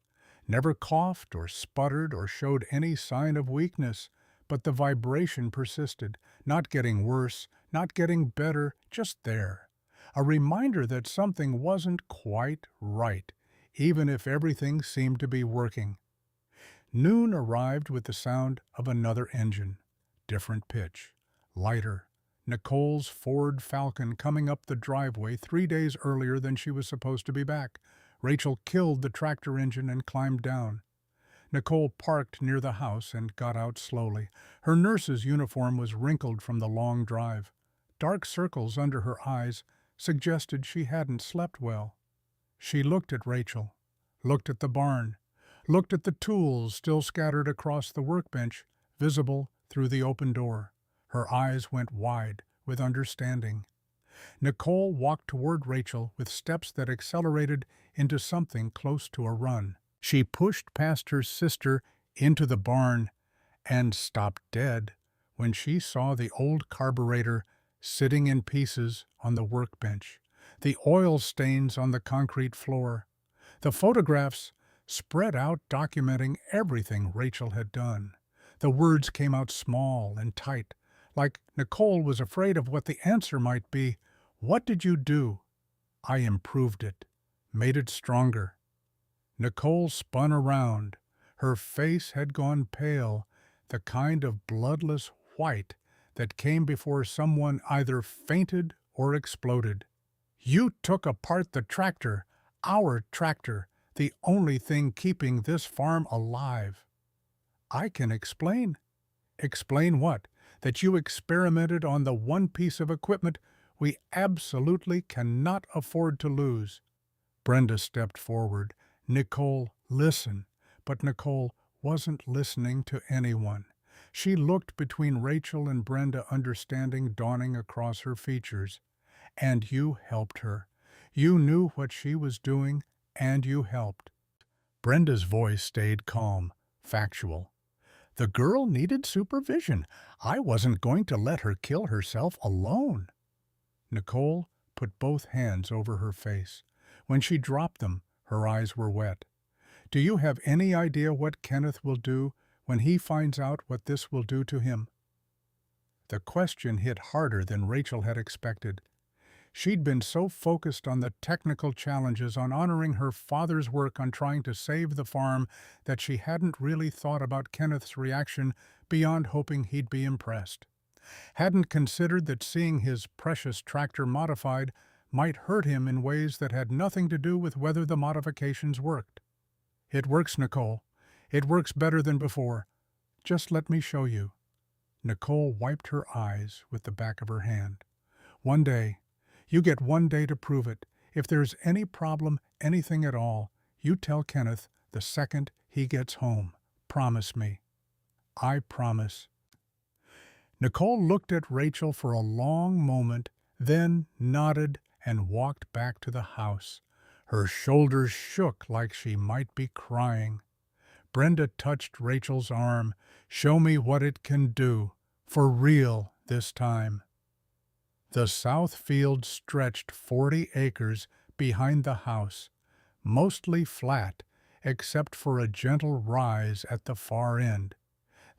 never coughed or sputtered or showed any sign of weakness, but the vibration persisted, not getting worse, not getting better, just there. A reminder that something wasn't quite right, even if everything seemed to be working. Noon arrived with the sound of another engine. Different pitch. Lighter. Nicole's Ford Falcon coming up the driveway 3 days earlier than she was supposed to be back. Rachel killed the tractor engine and climbed down. Nicole parked near the house and got out slowly. Her nurse's uniform was wrinkled from the long drive. Dark circles under her eyes suggested she hadn't slept well. She looked at Rachel, looked at the barn, looked at the tools still scattered across the workbench, visible through the open door. Her eyes went wide with understanding. Nicole walked toward Rachel with steps that accelerated into something close to a run. She pushed past her sister into the barn and stopped dead when she saw the old carburetor sitting in pieces on the workbench, the oil stains on the concrete floor, the photographs spread out documenting everything Rachel had done. The words came out small and tight, like Nicole was afraid of what the answer might be. "What did you do?" "I improved it, made it stronger." Nicole spun around. Her face had gone pale, the kind of bloodless white that came before someone either fainted or exploded. "You took apart the tractor, our tractor, the only thing keeping this farm alive." "I can explain." "Explain what?" "That you experimented on the one piece of equipment we absolutely cannot afford to lose." Brenda stepped forward. "Nicole, listen." But Nicole wasn't listening to anyone. She looked between Rachel and Brenda, understanding dawning across her features. "And you helped her. You knew what she was doing, and you helped." Brenda's voice stayed calm, factual. "The girl needed supervision. I wasn't going to let her kill herself alone." Nicole put both hands over her face. When she dropped them, her eyes were wet. "Do you have any idea what Kenneth will do when he finds out what this will do to him?" The question hit harder than Rachel had expected. She'd been so focused on the technical challenges, on honoring her father's work, on trying to save the farm, that she hadn't really thought about Kenneth's reaction beyond hoping he'd be impressed. Hadn't considered that seeing his precious tractor modified might hurt him in ways that had nothing to do with whether the modifications worked. "It works, Nicole. It works better than before. Just let me show you." Nicole wiped her eyes with the back of her hand. "One day. You get 1 day to prove it. If there's any problem, anything at all, you tell Kenneth the second he gets home. Promise me." "I promise." Nicole looked at Rachel for a long moment, then nodded and walked back to the house. Her shoulders shook like she might be crying. Brenda touched Rachel's arm. "Show me what it can do. For real this time." The south field stretched 40 acres behind the house, mostly flat, except for a gentle rise at the far end.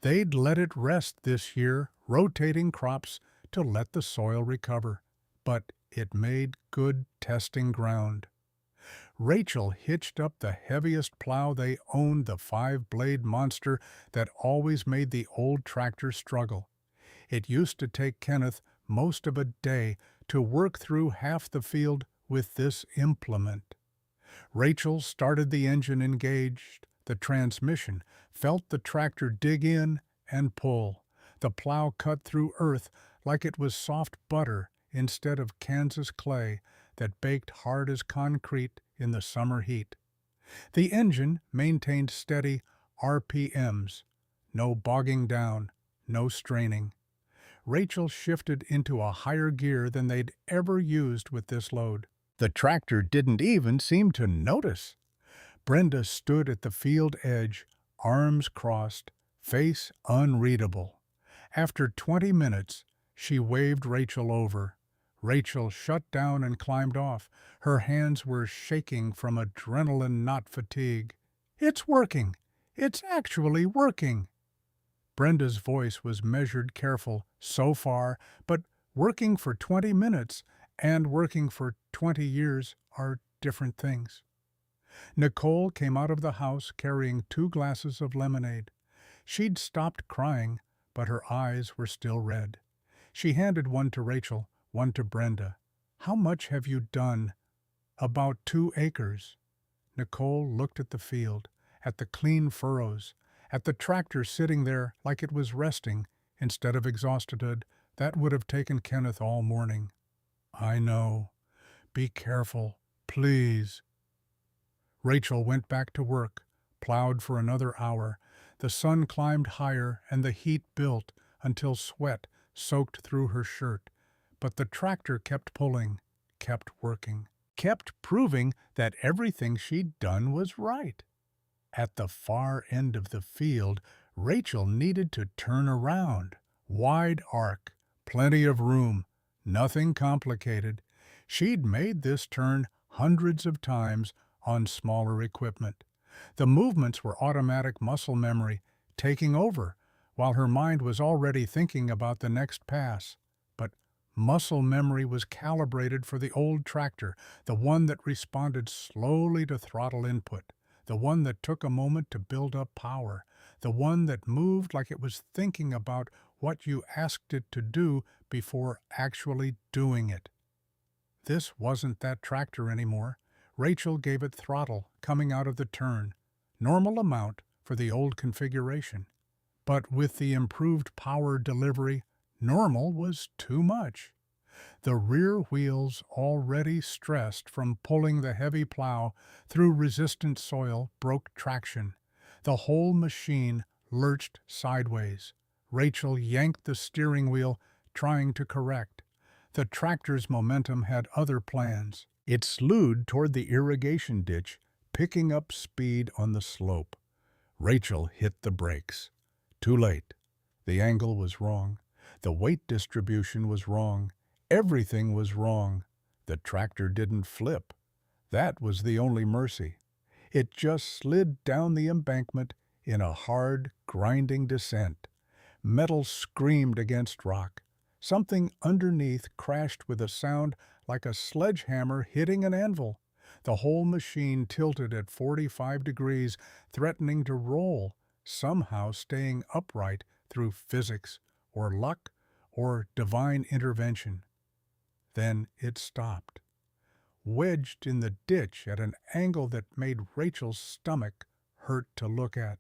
They'd let it rest this year, rotating crops to let the soil recover, but it made good testing ground. Rachel hitched up the heaviest plow they owned, the 5-blade monster that always made the old tractor struggle. It used to take Kenneth most of a day to work through half the field with this implement. Rachel started the engine, engaged the transmission, felt the tractor dig in and pull. The plow cut through earth like it was soft butter instead of Kansas clay that baked hard as concrete in the summer heat. The engine maintained steady RPMs, no bogging down, no straining. Rachel shifted into a higher gear than they'd ever used with this load. The tractor didn't even seem to notice. Brenda stood at the field edge, arms crossed, face unreadable. After 20 minutes, she waved Rachel over. Rachel shut down and climbed off. Her hands were shaking from adrenaline, not fatigue. "It's working! It's actually working!" Brenda's voice was measured, careful, so far, but working for 20 minutes and working for 20 years are different things. Nicole came out of the house carrying 2 glasses of lemonade. She'd stopped crying, but her eyes were still red. She handed one to Rachel, one to Brenda. "How much have you done?" "About 2 acres." Nicole looked at the field. at the clean furrows, at the tractor sitting there like it was resting instead of exhausted. That would have taken Kenneth all morning. I know. Be careful, please. Rachel went back to work, plowed for another hour. The sun climbed higher and the heat built until sweat soaked through her shirt. But the tractor kept pulling, kept working, kept proving that everything she'd done was right. At the far end of the field, Rachel needed to turn around. Wide arc, plenty of room, nothing complicated. She'd made this turn hundreds of times on smaller equipment. The movements were automatic muscle memory taking over, while her mind was already thinking about the next pass. But muscle memory was calibrated for the old tractor, the one that responded slowly to throttle input, the one that took a moment to build up power, the one that moved like it was thinking about what you asked it to do before actually doing it. This wasn't that tractor anymore. Rachel gave it throttle coming out of the turn, normal amount for the old configuration. But with the improved power delivery, normal was too much. The rear wheels, already stressed from pulling the heavy plow through resistant soil, broke traction. The whole machine lurched sideways. Rachel yanked the steering wheel, trying to correct. The tractor's momentum had other plans. It slewed toward the irrigation ditch, picking up speed on the slope. Rachel hit the brakes. Too late. The angle was wrong. The weight distribution was wrong. Everything was wrong. The tractor didn't flip. That was the only mercy. It just slid down the embankment in a hard, grinding descent. Metal screamed against rock. Something underneath crashed with a sound like a sledgehammer hitting an anvil. The whole machine tilted at 45 degrees, threatening to roll, somehow staying upright through physics or luck or divine intervention. Then it stopped, wedged in the ditch at an angle that made Rachel's stomach hurt to look at.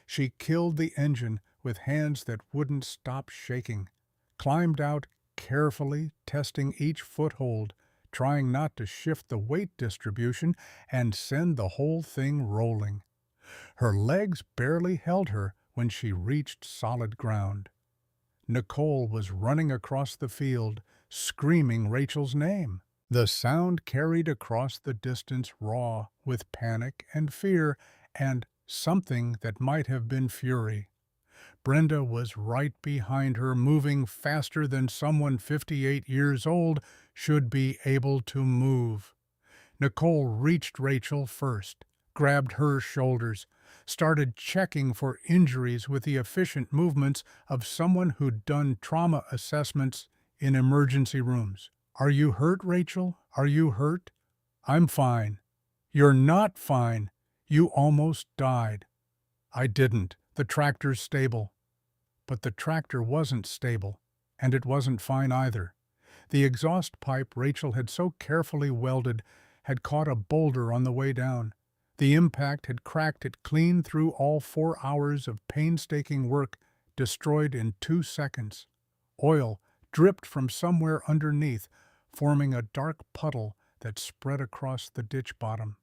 She killed the engine with hands that wouldn't stop shaking, climbed out carefully, testing each foothold, trying not to shift the weight distribution and send the whole thing rolling. Her legs barely held her when she reached solid ground. Nicole was running across the field, screaming Rachel's name. The sound carried across the distance raw with panic and fear and something that might have been fury. Brenda was right behind her, moving faster than someone 58 years old should be able to move. Nicole reached Rachel first, grabbed her shoulders, started checking for injuries with the efficient movements of someone who'd done trauma assessments in emergency rooms. Are you hurt, Rachel? Are you hurt? I'm fine. You're not fine. You almost died. I didn't. The tractor's stable. But the tractor wasn't stable, and it wasn't fine either. The exhaust pipe Rachel had so carefully welded had caught a boulder on the way down. The impact had cracked it clean through all 4 hours of painstaking work, destroyed in 2 seconds. Oil dripped from somewhere underneath, forming a dark puddle that spread across the ditch bottom.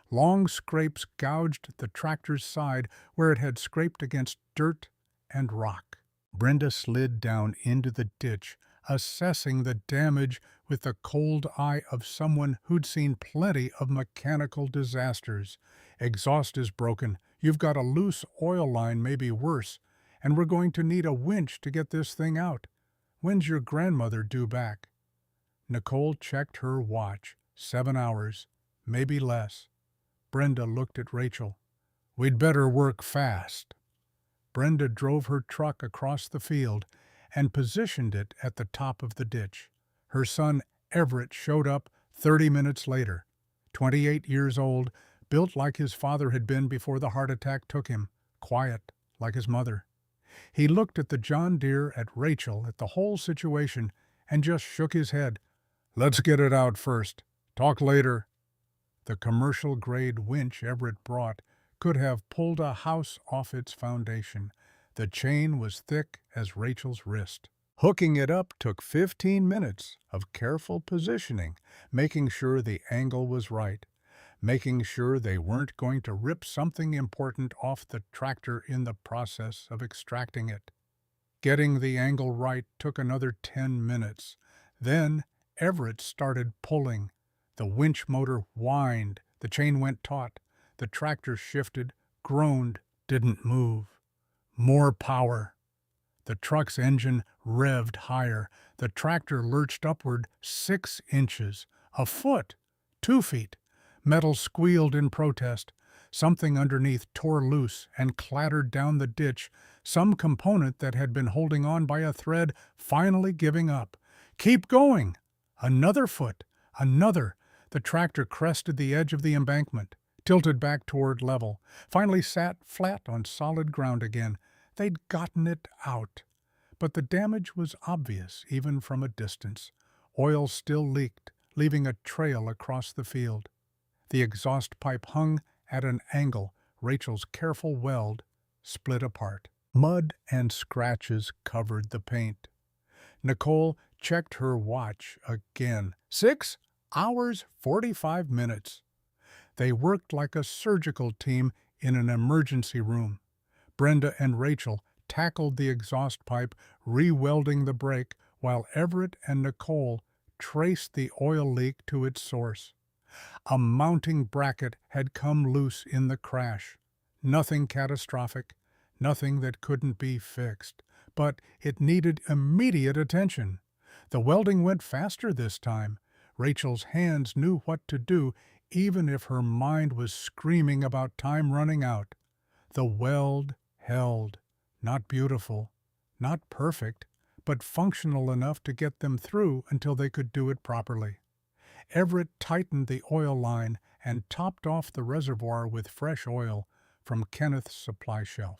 Long scrapes gouged the tractor's side where it had scraped against dirt and rock. Brenda slid down into the ditch, assessing the damage with the cold eye of someone who'd seen plenty of mechanical disasters. Exhaust is broken. You've got a loose oil line, maybe worse, and we're going to need a winch to get this thing out. When's your grandmother due back? Nicole checked her watch. 7 hours, maybe less. Brenda looked at Rachel. We'd better work fast. Brenda drove her truck across the field and positioned it at the top of the ditch. Her son Everett showed up 30 minutes later. 28 years old, built like his father had been before the heart attack took him, quiet like his mother. He looked at the John Deere, at Rachel, at the whole situation, and just shook his head. Let's get it out first. Talk later. The commercial-grade winch Everett brought could have pulled a house off its foundation. The chain was thick as Rachel's wrist. Hooking it up took 15 minutes of careful positioning, making sure the angle was right, making sure they weren't going to rip something important off the tractor in the process of extracting it. Getting the angle right took another 10 minutes. Then Everett started pulling. The winch motor whined, the chain went taut, the tractor shifted, groaned, didn't move. More power. The truck's engine revved higher. The tractor lurched upward 6 inches, a foot, 2 feet. Metal squealed in protest. Something underneath tore loose and clattered down the ditch, some component that had been holding on by a thread finally giving up. Keep going! Another foot, another. The tractor crested the edge of the embankment, tilted back toward level, finally sat flat on solid ground again. They'd gotten it out. But the damage was obvious even from a distance. Oil still leaked, leaving a trail across the field. The exhaust pipe hung at an angle. Rachel's careful weld split apart. Mud and scratches covered the paint. Nicole checked her watch again. 6 hours, 45 minutes. They worked like a surgical team in an emergency room. Brenda and Rachel tackled the exhaust pipe, re-welding the brake, while Everett and Nicole traced the oil leak to its source. A mounting bracket had come loose in the crash. Nothing catastrophic, nothing that couldn't be fixed, but it needed immediate attention. The welding went faster this time. Rachel's hands knew what to do, even if her mind was screaming about time running out. The weld held. Not beautiful, not perfect, but functional enough to get them through until they could do it properly. Everett tightened the oil line and topped off the reservoir with fresh oil from Kenneth's supply shelf.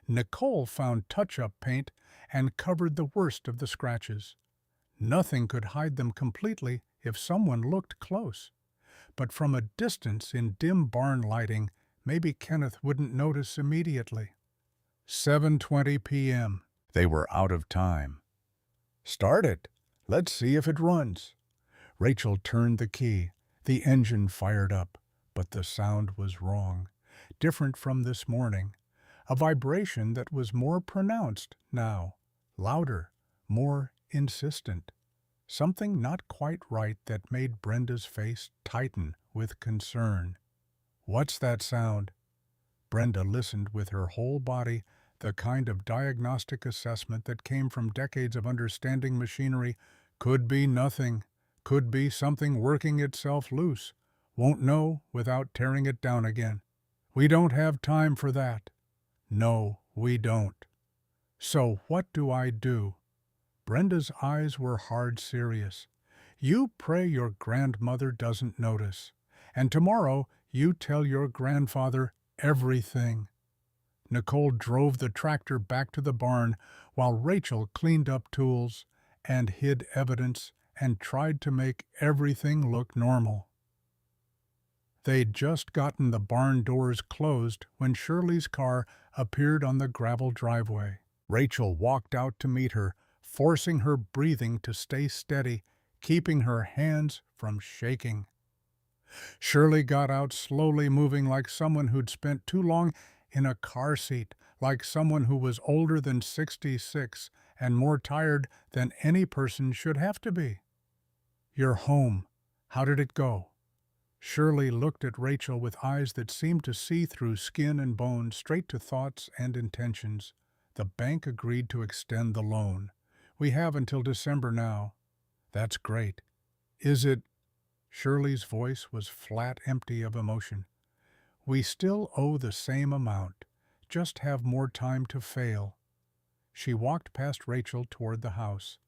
Nicole found touch-up paint and covered the worst of the scratches. Nothing could hide them completely if someone looked close. But from a distance in dim barn lighting, maybe Kenneth wouldn't notice immediately. 7:20 p.m. They were out of time. Start it. Let's see if it runs. Rachel turned the key. The engine fired up, but the sound was wrong. Different from this morning. A vibration that was more pronounced now. Louder, more insistent. Something not quite right that made Brenda's face tighten with concern. What's that sound? Brenda listened with her whole body, the kind of diagnostic assessment that came from decades of understanding machinery. Could be nothing. Could be something working itself loose. Won't know without tearing it down again. We don't have time for that. No, we don't. So what do I do? Brenda's eyes were hard serious. You pray your grandmother doesn't notice. And tomorrow you tell your grandfather everything. Nicole drove the tractor back to the barn while Rachel cleaned up tools and hid evidence and tried to make everything look normal. They'd just gotten the barn doors closed when Shirley's car appeared on the gravel driveway. Rachel walked out to meet her, forcing her breathing to stay steady, keeping her hands from shaking. Shirley got out slowly, moving like someone who'd spent too long in a car seat, like someone who was older than 66 and more tired than any person should have to be. You're home. How did it go? Shirley looked at Rachel with eyes that seemed to see through skin and bone, straight to thoughts and intentions. The bank agreed to extend the loan. We have until December now. That's great. Is it? Shirley's voice was flat, empty of emotion. We still owe the same amount, just have more time to fail. She walked past Rachel toward the house,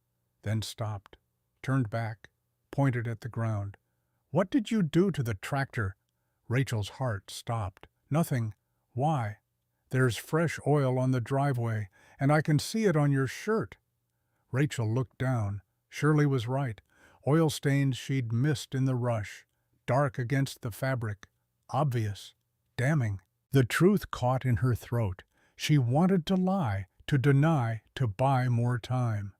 then stopped, turned back, pointed at the ground. What did you do to the tractor? Rachel's heart stopped. Nothing. Why? There's fresh oil on the driveway, and I can see it on your shirt. Rachel looked down. Shirley was right. Oil stains she'd missed in the rush. Dark against the fabric. Obvious. Damning. The truth caught in her throat. She wanted to lie, to deny, to buy more time.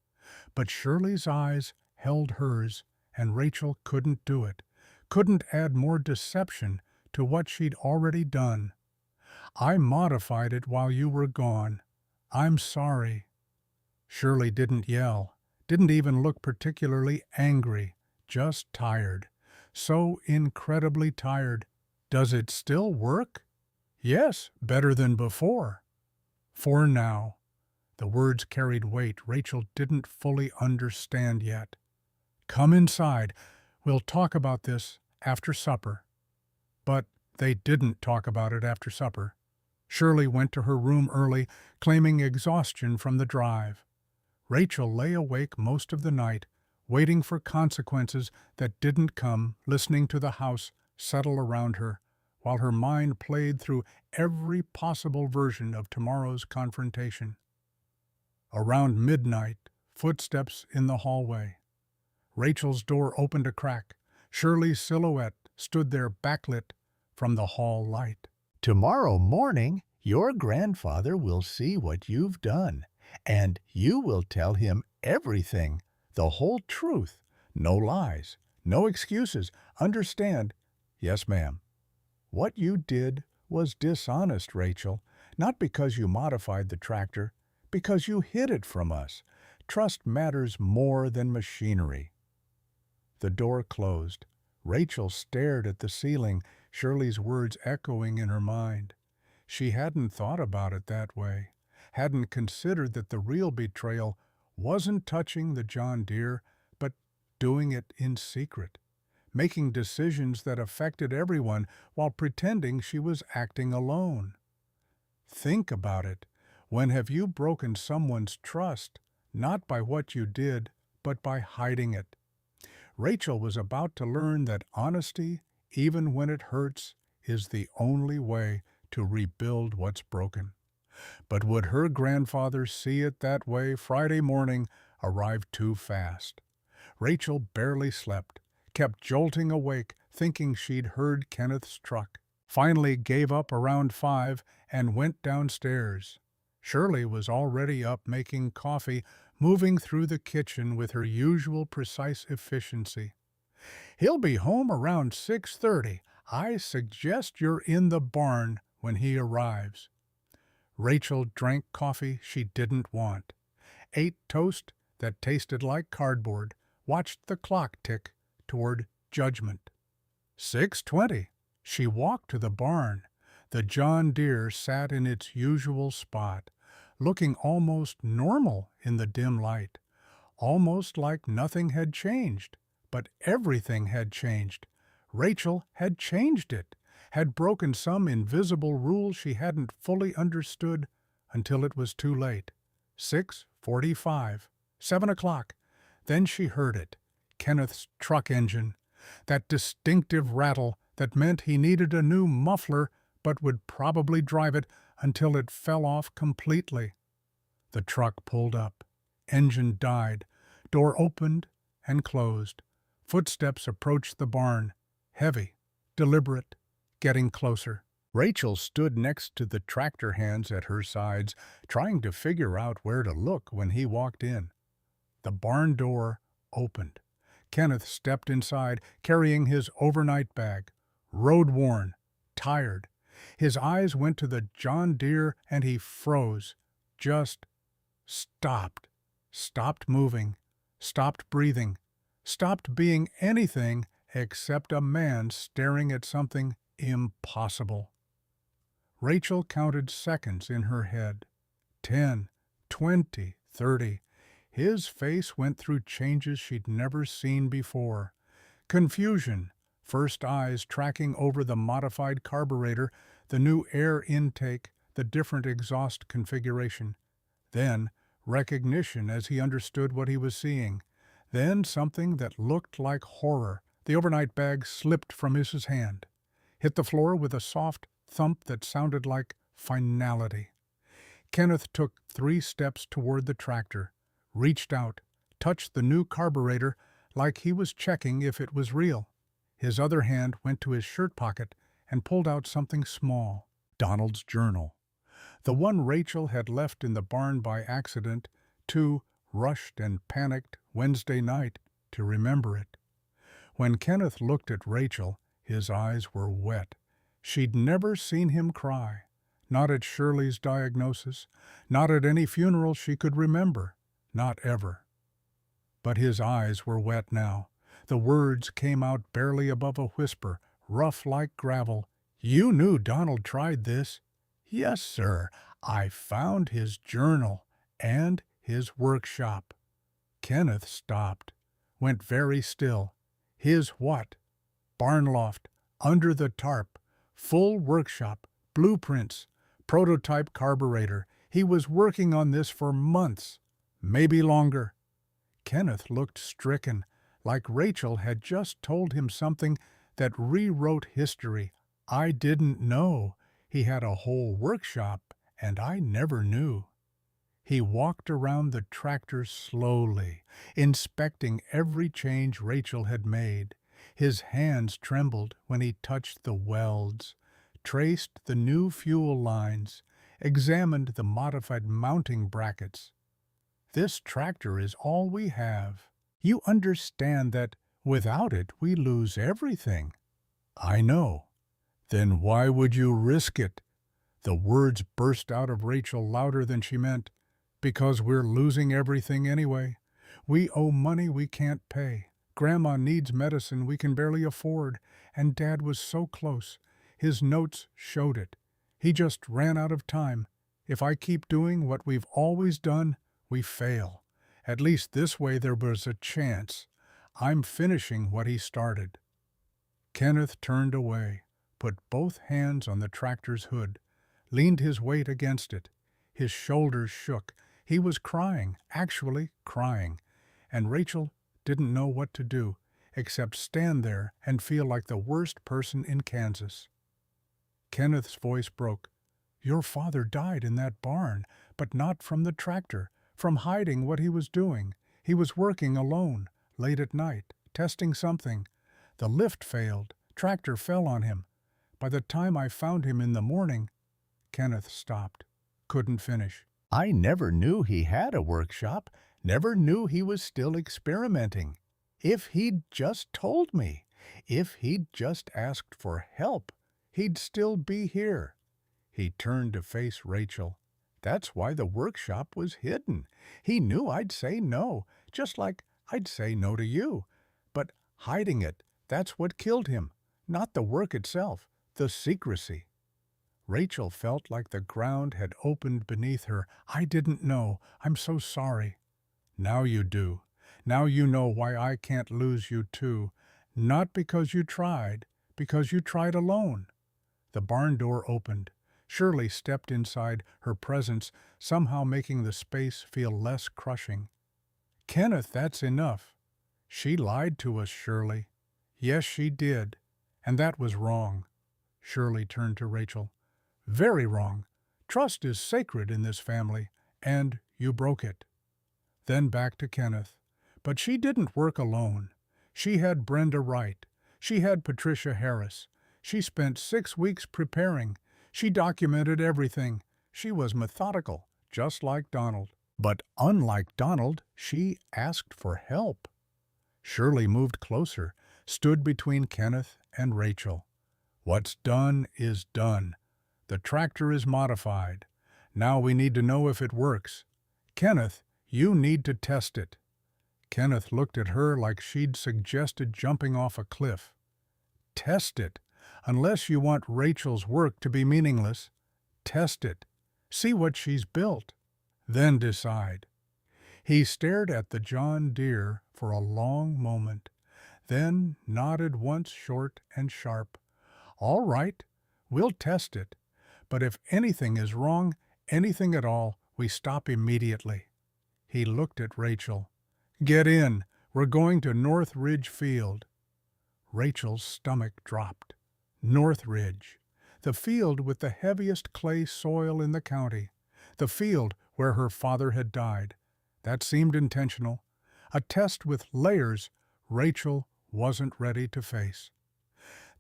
But Shirley's eyes held hers, and Rachel couldn't do it, couldn't add more deception to what she'd already done. "I modified it while you were gone. I'm sorry." Shirley didn't yell, didn't even look particularly angry, just tired. So incredibly tired. "Does it still work?" "Yes, better than before." "For now." The words carried weight Rachel didn't fully understand yet. "Come inside. We'll talk about this after supper." But they didn't talk about it after supper. Shirley went to her room early, claiming exhaustion from the drive. Rachel lay awake most of the night, waiting for consequences that didn't come, listening to the house settle around her, while her mind played through every possible version of tomorrow's confrontation. Around midnight, footsteps in the hallway. Rachel's door opened a crack. Shirley's silhouette stood there backlit from the hall light. Tomorrow morning, your grandfather will see what you've done, and you will tell him everything, the whole truth, no lies, no excuses. Understand? Yes, ma'am. What you did was dishonest, Rachel, not because you modified the tractor, because you hid it from us. Trust matters more than machinery. The door closed. Rachel stared at the ceiling, Shirley's words echoing in her mind. She hadn't thought about it that way, hadn't considered that the real betrayal wasn't touching the John Deere, but doing it in secret, making decisions that affected everyone while pretending she was acting alone. Think about it. When have you broken someone's trust, not by what you did, but by hiding it? Rachel was about to learn that honesty, even when it hurts, is the only way to rebuild what's broken. But would her grandfather see it that way? Friday morning arrived too fast. Rachel barely slept, kept jolting awake, thinking she'd heard Kenneth's truck. Finally gave up around 5 and went downstairs. Shirley was already up making coffee, moving through the kitchen with her usual precise efficiency. "He'll be home around 6:30. I suggest you're in the barn when he arrives." Rachel drank coffee she didn't want, ate toast that tasted like cardboard, watched the clock tick toward judgment. 6:20. She walked to the barn. The John Deere sat in its usual spot, looking almost normal in the dim light, almost like nothing had changed. But everything had changed. Rachel had changed it, had broken some invisible rule she hadn't fully understood until it was too late. 6:45, 7 o'clock. Then she heard it, Kenneth's truck engine, that distinctive rattle that meant he needed a new muffler but would probably drive it until it fell off completely. The truck pulled up. Engine died. Door opened and closed. Footsteps approached the barn, heavy, deliberate, getting closer. Rachel stood next to the tractor hands at her sides, trying to figure out where to look when he walked in. The barn door opened. Kenneth stepped inside, carrying his overnight bag, road-worn, tired. His eyes went to the John Deere and he froze, just stopped, stopped moving, stopped breathing, stopped being anything except a man staring at something impossible. Rachel counted seconds in her head. 10, 20, 30. His face went through changes she'd never seen before. Confusion, first eyes tracking over the modified carburetor, the new air intake, the different exhaust configuration. Then recognition as he understood what he was seeing. Then something that looked like horror. The overnight bag slipped from his hand, hit the floor with a soft thump that sounded like finality. Kenneth took 3 steps toward the tractor, reached out, touched the new carburetor like he was checking if it was real. His other hand went to his shirt pocket and pulled out something small. Donald's journal. The one Rachel had left in the barn by accident, too rushed and panicked Wednesday night to remember it. When Kenneth looked at Rachel, his eyes were wet. She'd never seen him cry. Not at Shirley's diagnosis, not at any funeral she could remember, not ever. But his eyes were wet now. The words came out barely above a whisper, rough like gravel. "You knew Donald tried this?" "Yes, sir. I found his journal and his workshop." Kenneth stopped, went very still. His what? Barn loft, under the tarp, full workshop, blueprints, prototype carburetor. He was working on this for months, maybe longer. Kenneth looked stricken, like Rachel had just told him something that rewrote history. "I didn't know he had a whole workshop, and I never knew." He walked around the tractor slowly, inspecting every change Rachel had made. His hands trembled when he touched the welds, traced the new fuel lines, examined the modified mounting brackets. "This tractor is all we have. You understand that without it we lose everything." "I know." "Then why would you risk it?" The words burst out of Rachel louder than she meant. "Because we're losing everything anyway. We owe money we can't pay. Grandma needs medicine we can barely afford. And Dad was so close. His notes showed it. He just ran out of time. If I keep doing what we've always done, we fail. At least this way there was a chance. I'm finishing what he started." Kenneth turned away, put both hands on the tractor's hood, leaned his weight against it. His shoulders shook. He was crying, actually crying, and Rachel didn't know what to do except stand there and feel like the worst person in Kansas. Kenneth's voice broke. "Your father died in that barn, but not from the tractor, from hiding what he was doing. He was working alone, late at night, testing something. The lift failed. Tractor fell on him. By the time I found him in the morning—" Kenneth stopped, couldn't finish. "I never knew he had a workshop, never knew he was still experimenting. If he'd just told me, if he'd just asked for help, he'd still be here." He turned to face Rachel. "That's why the workshop was hidden. He knew I'd say no, just like I'd say no to you. But hiding it, that's what killed him, not the work itself, the secrecy." Rachel felt like the ground had opened beneath her. "I didn't know. I'm so sorry." "Now you do. Now you know why I can't lose you too. Not because you tried, because you tried alone." The barn door opened. Shirley stepped inside, her presence somehow making the space feel less crushing. "Kenneth, that's enough. She lied to us, Shirley." "Yes, she did. And that was wrong." Shirley turned to Rachel. "Very wrong. Trust is sacred in this family, and you broke it." Then back to Kenneth. "But she didn't work alone. She had Brenda Wright. She had Patricia Harris. She spent 6 weeks preparing. She documented everything. She was methodical, just like Donald. But unlike Donald, she asked for help." Shirley moved closer, stood between Kenneth and Rachel. "What's done is done. The tractor is modified. Now we need to know if it works. Kenneth, you need to test it." Kenneth looked at her like she'd suggested jumping off a cliff. "Test it. Unless you want Rachel's work to be meaningless, test it. See what she's built. Then decide." He stared at the John Deere for a long moment, then nodded once short and sharp. "All right, we'll test it. But if anything is wrong, anything at all, we stop immediately." He looked at Rachel. "Get in. We're going to North Ridge Field." Rachel's stomach dropped. North Ridge. The field with the heaviest clay soil in the county. The field where her father had died. That seemed intentional. A test with layers Rachel wasn't ready to face.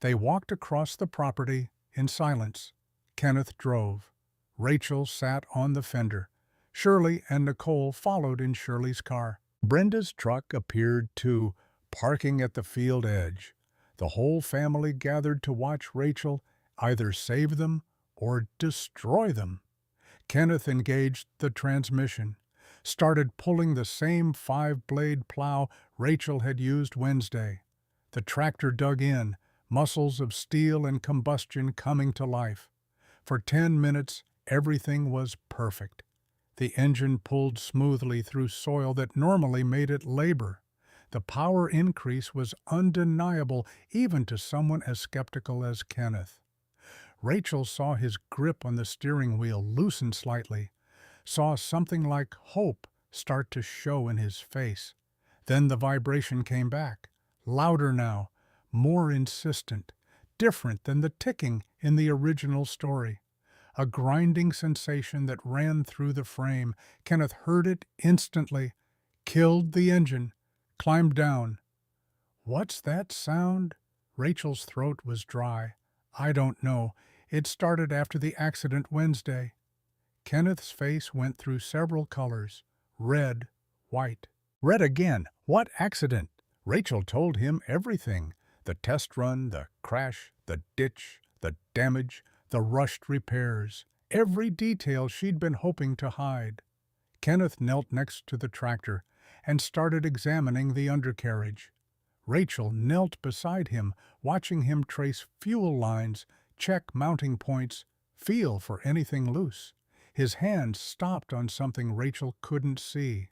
They walked across the property in silence. Kenneth drove. Rachel sat on the fender. Shirley and Nicole followed in Shirley's car. Brenda's truck appeared too, parking at the field edge. The whole family gathered to watch Rachel either save them or destroy them. Kenneth engaged the transmission, started pulling the same 5-blade plow Rachel had used Wednesday. The tractor dug in, muscles of steel and combustion coming to life. For 10 minutes, everything was perfect. The engine pulled smoothly through soil that normally made it labor. The power increase was undeniable even to someone as skeptical as Kenneth. Rachel saw his grip on the steering wheel loosen slightly, saw something like hope start to show in his face. Then the vibration came back, louder now, more insistent, different than the ticking in the original story. A grinding sensation that ran through the frame. Kenneth heard it instantly, killed the engine, climbed down. "What's that sound?" Rachel's throat was dry. "I don't know. It started after the accident Wednesday." Kenneth's face went through several colors. Red, white. Red again. What accident? Rachel told him everything. The test run, the crash, the ditch, the damage, the rushed repairs. Every detail she'd been hoping to hide. Kenneth knelt next to the tractor and started examining the undercarriage. Rachel knelt beside him, watching him trace fuel lines, check mounting points, feel for anything loose. His hand stopped on something Rachel couldn't see.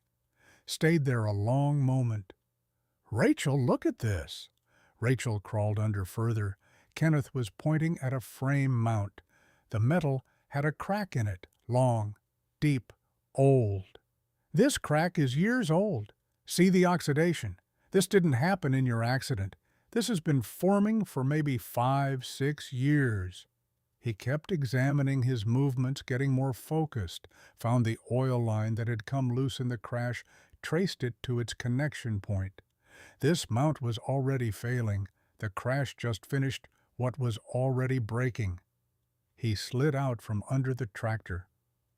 Stayed there a long moment. "Rachel, look at this." Rachel crawled under further. Kenneth was pointing at a frame mount. The metal had a crack in it, long, deep, old. "This crack is years old. See the oxidation. This didn't happen in your accident. This has been forming for maybe 5, 6 years." He kept examining his movements, getting more focused, found the oil line that had come loose in the crash, traced it to its connection point. This mount was already failing. The crash just finished what was already breaking. He slid out from under the tractor,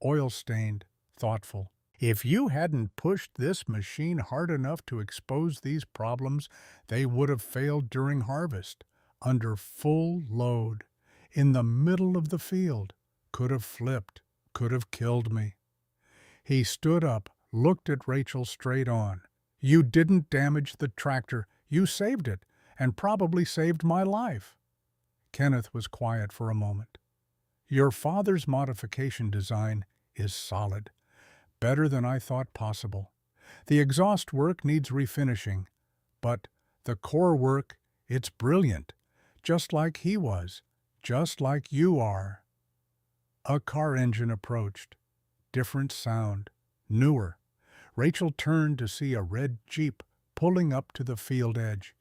oil-stained, thoughtful. If you hadn't pushed this machine hard enough to expose these problems, they would have failed during harvest, under full load, in the middle of the field. Could have flipped, could have killed me. He stood up, looked at Rachel straight on. "You didn't damage the tractor. You saved it, and probably saved my life." Kenneth was quiet for a moment. "Your father's modification design is solid. Better than I thought possible. The exhaust work needs refinishing, but the core work, it's brilliant. Just like he was, just like you are." A car engine approached. Different sound, newer. Rachel turned to see a red Jeep pulling up to the field edge.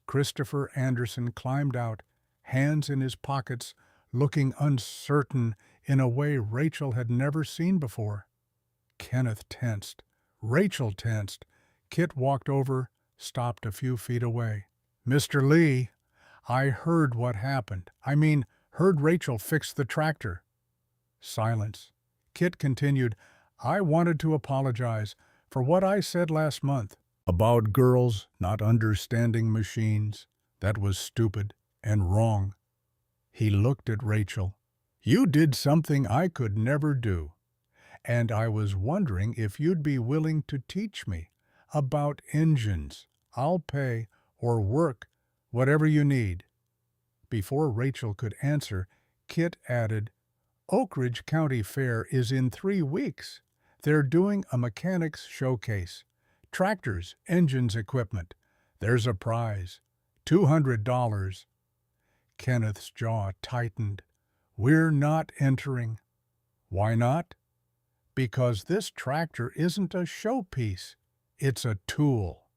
Christopher Anderson climbed out, hands in his pockets, looking uncertain in a way Rachel had never seen before. Kenneth tensed. Rachel tensed. Kit walked over, stopped a few feet away. "Mr. Lee, I heard what happened. Heard Rachel fix the tractor." Silence. Kit continued, "I wanted to apologize for what I said last month about girls not understanding machines. That was stupid and wrong." He looked at Rachel. "You did something I could never do. And I was wondering if you'd be willing to teach me about engines. I'll pay or work, whatever you need." Before Rachel could answer, Kit added, "Oak Ridge County Fair is in 3 weeks. They're doing a mechanics showcase. Tractors, engines, equipment. There's a prize. $200. Kenneth's jaw tightened. "We're not entering." "Why not?" "Because this tractor isn't a showpiece. It's a tool."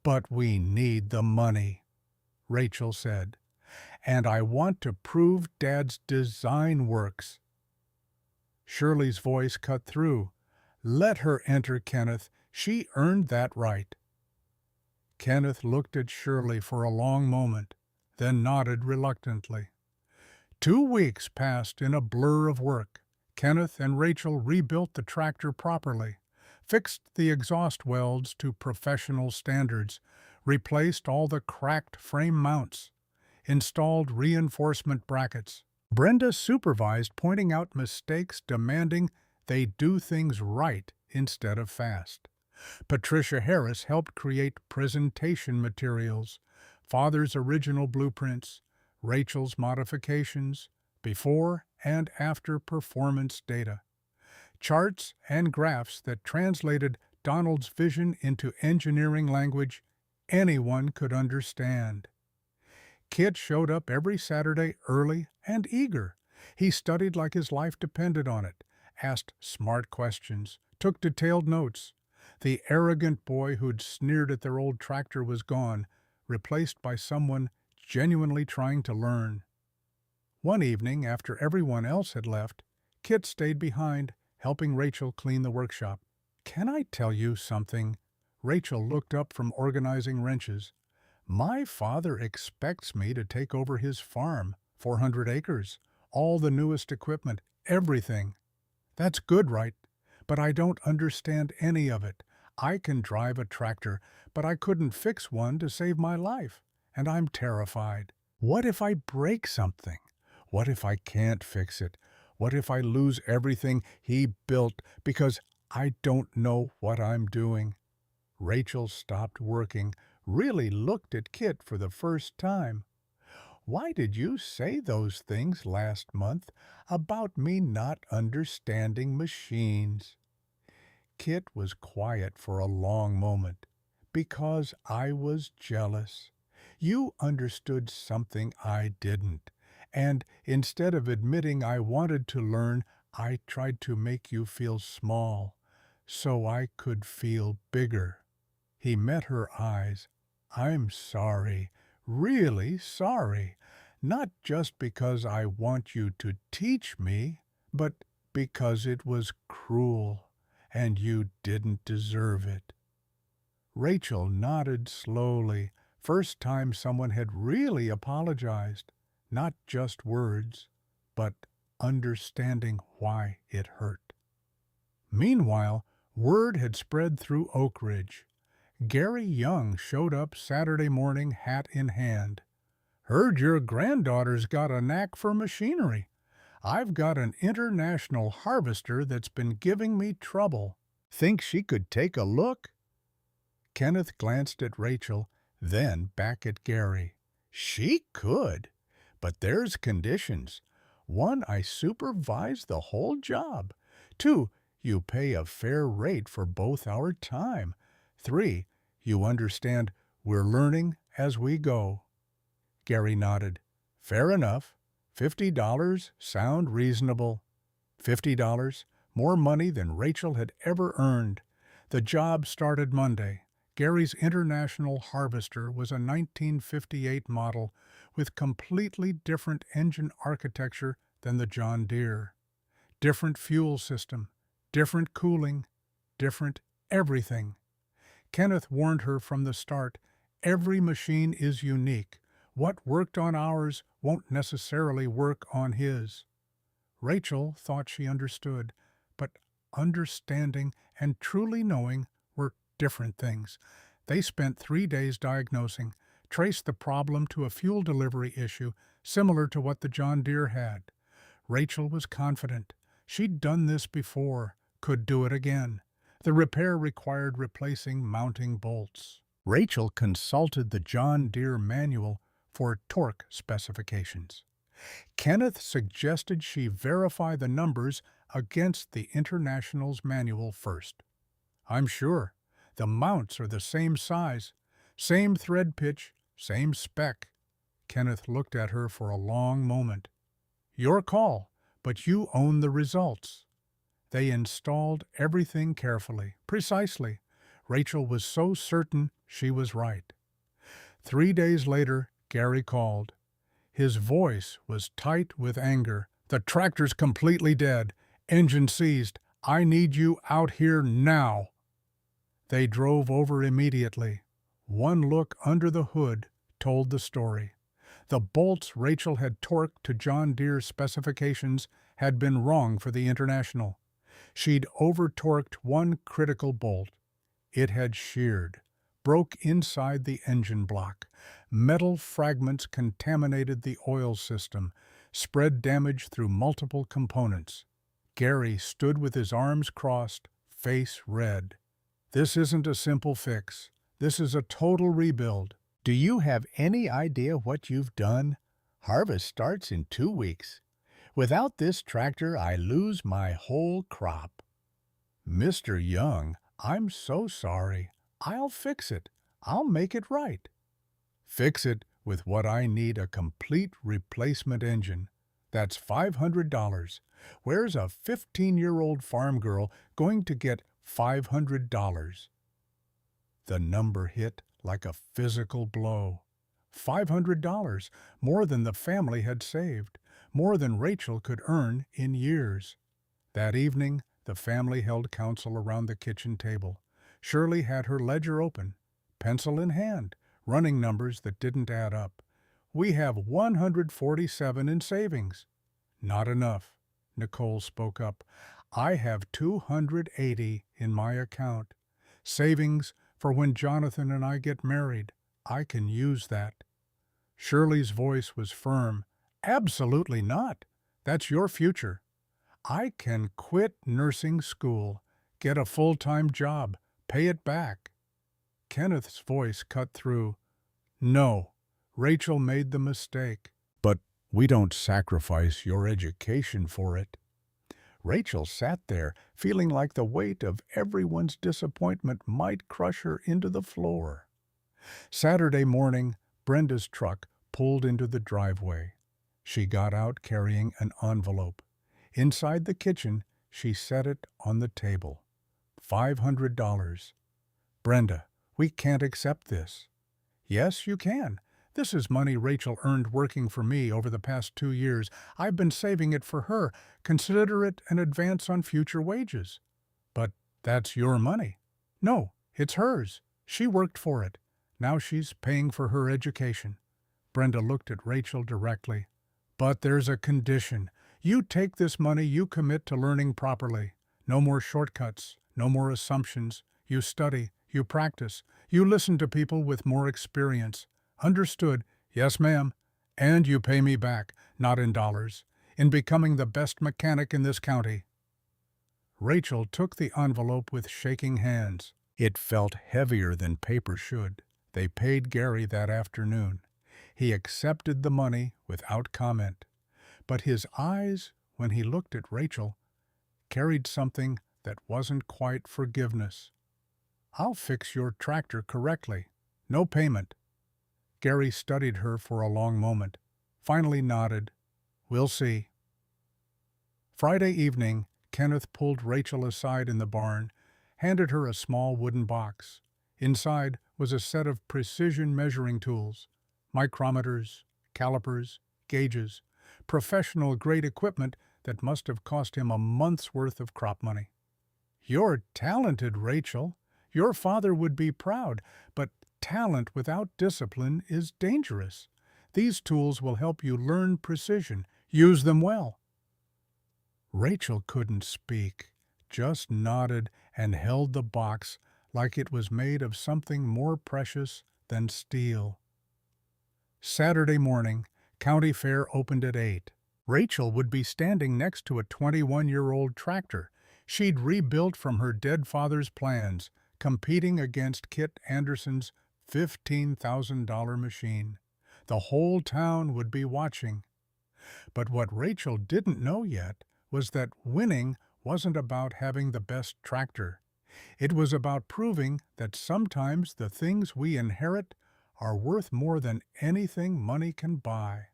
"But we need the money," Rachel said. "And I want to prove Dad's design works." Shirley's voice cut through. "Let her enter, Kenneth. She earned that right." Kenneth looked at Shirley for a long moment, then nodded reluctantly. 2 weeks passed in a blur of work. Kenneth and Rachel rebuilt the tractor properly, fixed the exhaust welds to professional standards, replaced all the cracked frame mounts, installed reinforcement brackets. Brenda supervised, pointing out mistakes, demanding they do things right instead of fast. Patricia Harris helped create presentation materials, Father's original blueprints, Rachel's modifications, before and after performance data, charts and graphs that translated Donald's vision into engineering language anyone could understand. Kit showed up every Saturday early and eager. He studied like his life depended on it, asked smart questions, took detailed notes. The arrogant boy who'd sneered at their old tractor was gone, replaced by someone genuinely trying to learn. One evening, after everyone else had left, Kit stayed behind, helping Rachel clean the workshop. "Can I tell you something?" Rachel looked up from organizing wrenches. "My father expects me to take over his farm, 400 acres, all the newest equipment, everything. That's good, right? But I don't understand any of it. I can drive a tractor, but I couldn't fix one to save my life, and I'm terrified. What if I break something? What if I can't fix it? What if I lose everything he built because I don't know what I'm doing?" Rachel stopped working, really looked at Kit for the first time. "Why did you say those things last month about me not understanding machines?" Kit was quiet for a long moment. "Because I was jealous. You understood something I didn't. And instead of admitting I wanted to learn, I tried to make you feel small, so I could feel bigger." He met her eyes. "I'm sorry, really sorry. Not just because I want you to teach me, but because it was cruel, and you didn't deserve it." Rachel nodded slowly. First time someone had really apologized. Not just words, but understanding why it hurt. Meanwhile, word had spread through Oak Ridge. Gary Young showed up Saturday morning, hat in hand. "Heard your granddaughter's got a knack for machinery. I've got an international harvester that's been giving me trouble. Think she could take a look?" Kenneth glanced at Rachel, then back at Gary. "She could, but there's conditions. 1, I supervise the whole job. 2, you pay a fair rate for both our time. 3, you understand we're learning as we go." Gary nodded. "Fair enough. $50 sound reasonable." $50, more money than Rachel had ever earned. The job started Monday. Gary's International Harvester was a 1958 model with completely different engine architecture than the John Deere. Different fuel system, different cooling, different everything. Kenneth warned her from the start, every machine is unique. What worked on ours won't necessarily work on his. Rachel thought she understood, but understanding and truly knowing were different things. They spent 3 days diagnosing, traced the problem to a fuel delivery issue similar to what the John Deere had. Rachel was confident. She'd done this before, could do it again. The repair required replacing mounting bolts. Rachel consulted the John Deere manual for torque specifications. Kenneth suggested she verify the numbers against the International's manual first. "I'm sure. The mounts are the same size, same thread pitch, same spec." Kenneth looked at her for a long moment. "Your call, but you own the results." They installed everything carefully, precisely. Rachel was so certain she was right. 3 days later, Gary called. His voice was tight with anger. "The tractor's completely dead. Engine seized. I need you out here now." They drove over immediately. One look under the hood told the story. The bolts Rachel had torqued to John Deere's specifications had been wrong for the International. She'd over-torqued one critical bolt. It had sheared, broke inside the engine block. Metal fragments contaminated the oil system, spread damage through multiple components. Gary stood with his arms crossed, face red. This isn't a simple fix. This is a total rebuild. Do you have any idea what you've done? Harvest starts in 2 weeks. Without this tractor, I lose my whole crop. Mr. Young, I'm so sorry. I'll fix it. I'll make it right. Fix it with what I need: a complete replacement engine. That's $500. Where's a 15-year-old farm girl going to get $500? The number hit like a physical blow. $500, more than the family had saved, more than Rachel could earn in years. That evening, the family held council around the kitchen table. Shirley had her ledger open, pencil in hand, running numbers that didn't add up. We have $147 in savings. Not enough, Nicole spoke up. I have $280 in my account. Savings for when Jonathan and I get married. I can use that. Shirley's voice was firm. Absolutely not. That's your future. I can quit nursing school, get a full-time job, pay it back. Kenneth's voice cut through. No, Rachel made the mistake. But we don't sacrifice your education for it. Rachel sat there, feeling like the weight of everyone's disappointment might crush her into the floor. Saturday morning, Brenda's truck pulled into the driveway. She got out carrying an envelope. Inside the kitchen, she set it on the table. $500. Brenda, we can't accept this. Yes, you can. This is money Rachel earned working for me over the past 2 years. I've been saving it for her. Consider it an advance on future wages. But that's your money. No, it's hers. She worked for it. Now she's paying for her education. Brenda looked at Rachel directly. But there's a condition. You take this money, you commit to learning properly. No more shortcuts, no more assumptions. You study, you practice, you listen to people with more experience. Understood? Yes, ma'am. And you pay me back, not in dollars, in becoming the best mechanic in this county. Rachel took the envelope with shaking hands. It felt heavier than paper should. They paid Gary that afternoon. He accepted the money without comment. But his eyes, when he looked at Rachel, carried something that wasn't quite forgiveness. I'll fix your tractor correctly. No payment. Gary studied her for a long moment, finally nodded. We'll see. Friday evening, Kenneth pulled Rachel aside in the barn, handed her a small wooden box. Inside was a set of precision measuring tools, micrometers, calipers, gauges, professional-grade equipment that must have cost him a month's worth of crop money. You're talented, Rachel. Your father would be proud, but talent without discipline is dangerous. These tools will help you learn precision. Use them well. Rachel couldn't speak, just nodded and held the box like it was made of something more precious than steel. Saturday morning, County Fair opened at 8. Rachel would be standing next to a 21-year-old tractor she'd rebuilt from her dead father's plans, competing against Kit Anderson's $15,000 machine. The whole town would be watching. But what Rachel didn't know yet was that winning wasn't about having the best tractor. It was about proving that sometimes the things we inherit are worth more than anything money can buy.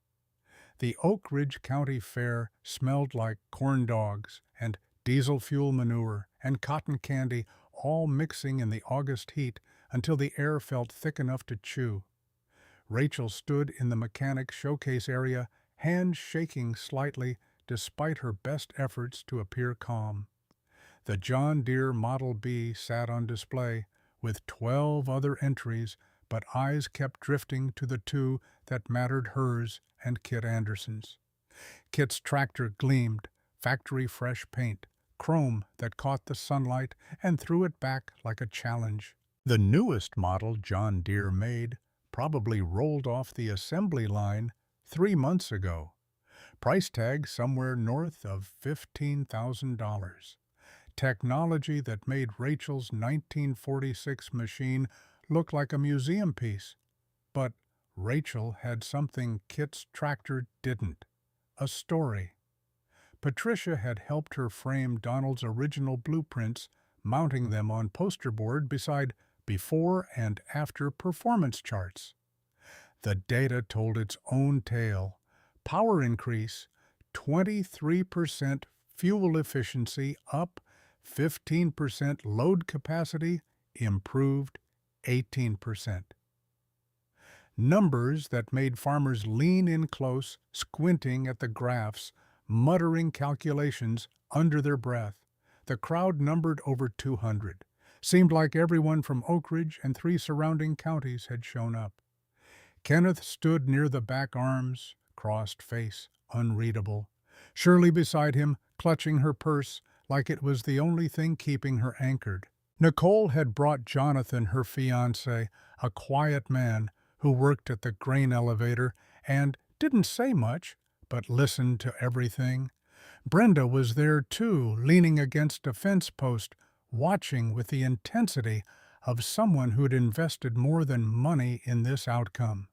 The Oak Ridge County Fair smelled like corn dogs and diesel fuel manure and cotton candy, all mixing in the August heat until the air felt thick enough to chew. Rachel stood in the mechanic showcase area, hands shaking slightly despite her best efforts to appear calm. The John Deere Model B sat on display, with 12 other entries but eyes kept drifting to the two that mattered, hers and Kit Anderson's. Kit's tractor gleamed, factory-fresh paint, chrome that caught the sunlight and threw it back like a challenge. The newest model John Deere made probably rolled off the assembly line 3 months ago. Price tag somewhere north of $15,000. Technology that made Rachel's 1946 machine look like a museum piece. But Rachel had something Kit's tractor didn't: a story. Patricia had helped her frame Donald's original blueprints, mounting them on poster board beside before and after performance charts. The data told its own tale. Power increase, 23% fuel efficiency up, 15% load capacity improved, 18%. Numbers that made farmers lean in close, squinting at the graphs, muttering calculations under their breath. The crowd numbered over 200. Seemed like everyone from Oak Ridge and 3 surrounding counties had shown up. Kenneth stood near the back, arms, crossed, face unreadable. Shirley beside him, clutching her purse like it was the only thing keeping her anchored. Nicole had brought Jonathan, her fiancé, a quiet man who worked at the grain elevator and didn't say much, but listened to everything. Brenda was there too, leaning against a fence post, watching with the intensity of someone who'd invested more than money in this outcome.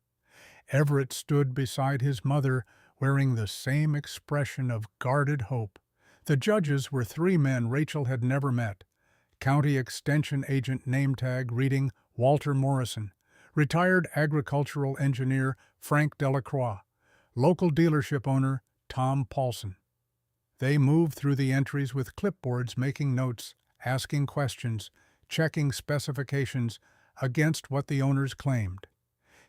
Everett stood beside his mother, wearing the same expression of guarded hope. The judges were 3 men Rachel had never met. County Extension Agent name tag reading Walter Morrison, retired agricultural engineer Frank Delacroix, local dealership owner Tom Paulson. They moved through the entries with clipboards, making notes, asking questions, checking specifications against what the owners claimed.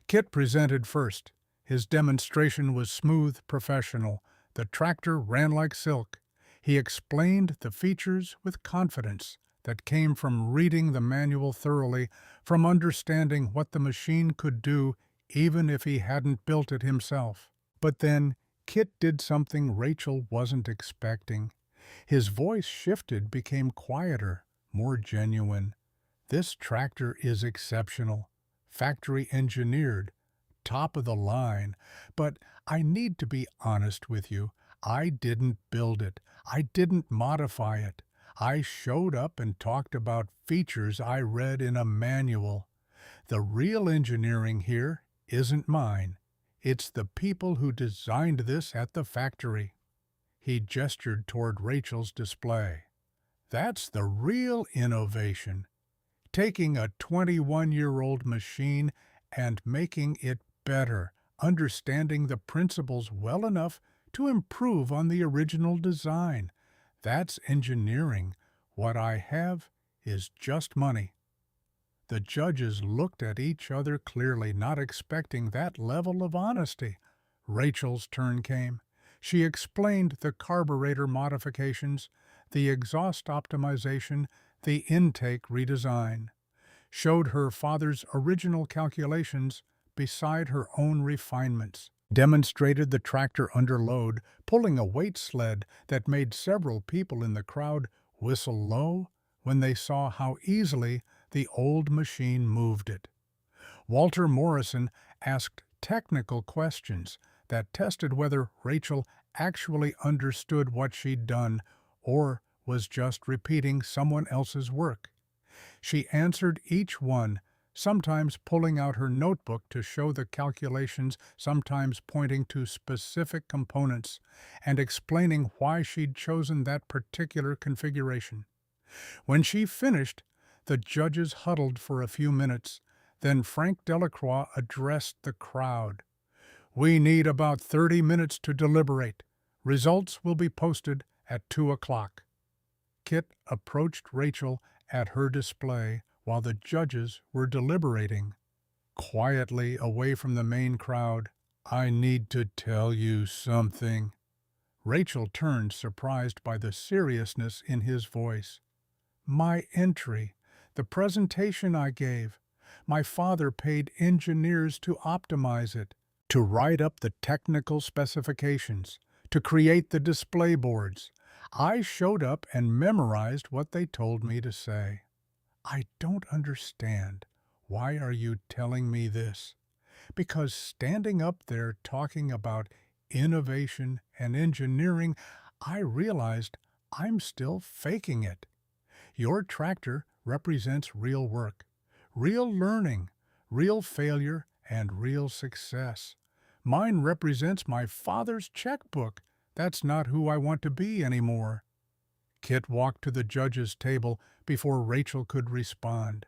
Kit presented first. His demonstration was smooth, professional. The tractor ran like silk. He explained the features with confidence that came from reading the manual thoroughly, from understanding what the machine could do even if he hadn't built it himself. But then Kit did something Rachel wasn't expecting. His voice shifted, became quieter, more genuine. This tractor is exceptional, factory engineered, top of the line, but I need to be honest with you. I didn't build it. I didn't modify it. I showed up and talked about features I read in a manual. The real engineering here isn't mine. It's the people who designed this at the factory. He gestured toward Rachel's display. That's the real innovation. Taking a 21-year-old machine and making it better, understanding the principles well enough to improve on the original design. That's engineering. What I have is just money. The judges looked at each other clearly, not expecting that level of honesty. Rachel's turn came. She explained the carburetor modifications, the exhaust optimization, the intake redesign. Showed her father's original calculations beside her own refinements. Demonstrated the tractor under load, pulling a weight sled that made several people in the crowd whistle low when they saw how easily the old machine moved it. Walter Morrison asked technical questions that tested whether Rachel actually understood what she'd done or was just repeating someone else's work. She answered each one, sometimes pulling out her notebook to show the calculations, sometimes pointing to specific components and explaining why she'd chosen that particular configuration. When she finished, the judges huddled for a few minutes. Then Frank Delacroix addressed the crowd. "We need about 30 minutes to deliberate. Results will be posted at 2 o'clock. Kit approached Rachel at her display while the judges were deliberating. Quietly, away from the main crowd, "I need to tell you something." Rachel turned, surprised by the seriousness in his voice. "My entry, the presentation I gave, My father paid engineers to optimize it, to write up the technical specifications, to create the display boards. I showed up and memorized what they told me to say. I don't understand. Why are you telling me this? Because standing up there talking about innovation and engineering, I realized I'm still faking it. Your tractor represents real work, real learning, real failure, and real success. Mine represents my father's checkbook. That's not who I want to be anymore. Kit walked to the judge's table before Rachel could respond.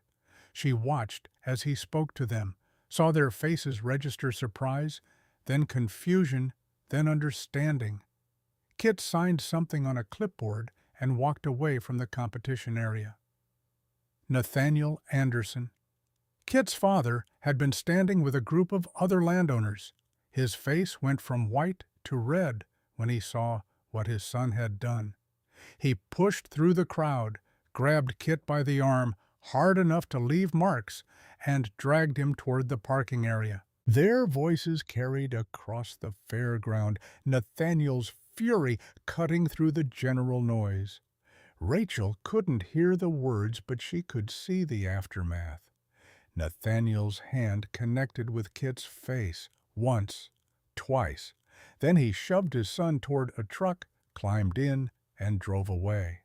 She watched as he spoke to them, saw their faces register surprise, then confusion, then understanding. Kit signed something on a clipboard and walked away from the competition area. Nathaniel Anderson. Kit's father had been standing with a group of other landowners. His face went from white to red when he saw what his son had done. He pushed through the crowd, grabbed Kit by the arm, hard enough to leave marks, and dragged him toward the parking area. Their voices carried across the fairground, Nathaniel's fury cutting through the general noise. Rachel couldn't hear the words, but she could see the aftermath. Nathaniel's hand connected with Kit's face, once, twice. Then he shoved his son toward a truck, climbed in, and drove away.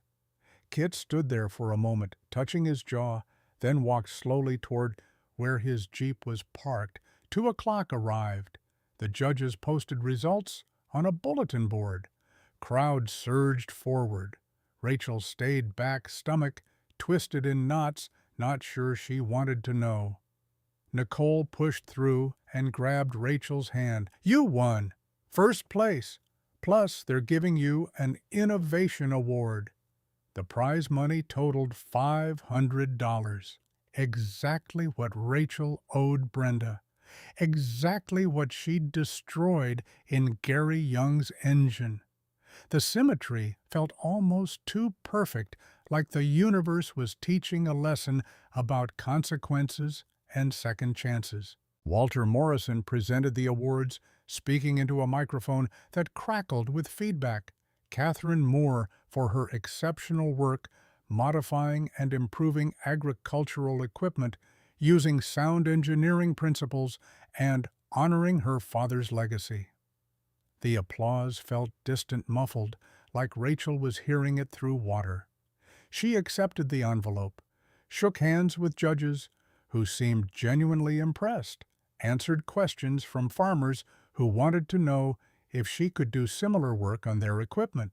Kit stood there for a moment, touching his jaw, then walked slowly toward where his Jeep was parked. 2 o'clock arrived. The judges posted results on a bulletin board. Crowd surged forward. Rachel stayed back, stomach twisted in knots, not sure she wanted to know. Nicole pushed through and grabbed Rachel's hand. You won! First place! Plus, they're giving you an innovation award. The prize money totaled $500. Exactly what Rachel owed Brenda. Exactly what she'd destroyed in Gary Young's engine. The symmetry felt almost too perfect, like the universe was teaching a lesson about consequences and second chances. Walter Morrison presented the awards, speaking into a microphone that crackled with feedback. Catherine Moore for her exceptional work modifying and improving agricultural equipment using sound engineering principles and honoring her father's legacy. The applause felt distant, muffled, like Rachel was hearing it through water. She accepted the envelope, shook hands with judges who seemed genuinely impressed, answered questions from farmers who wanted to know if she could do similar work on their equipment.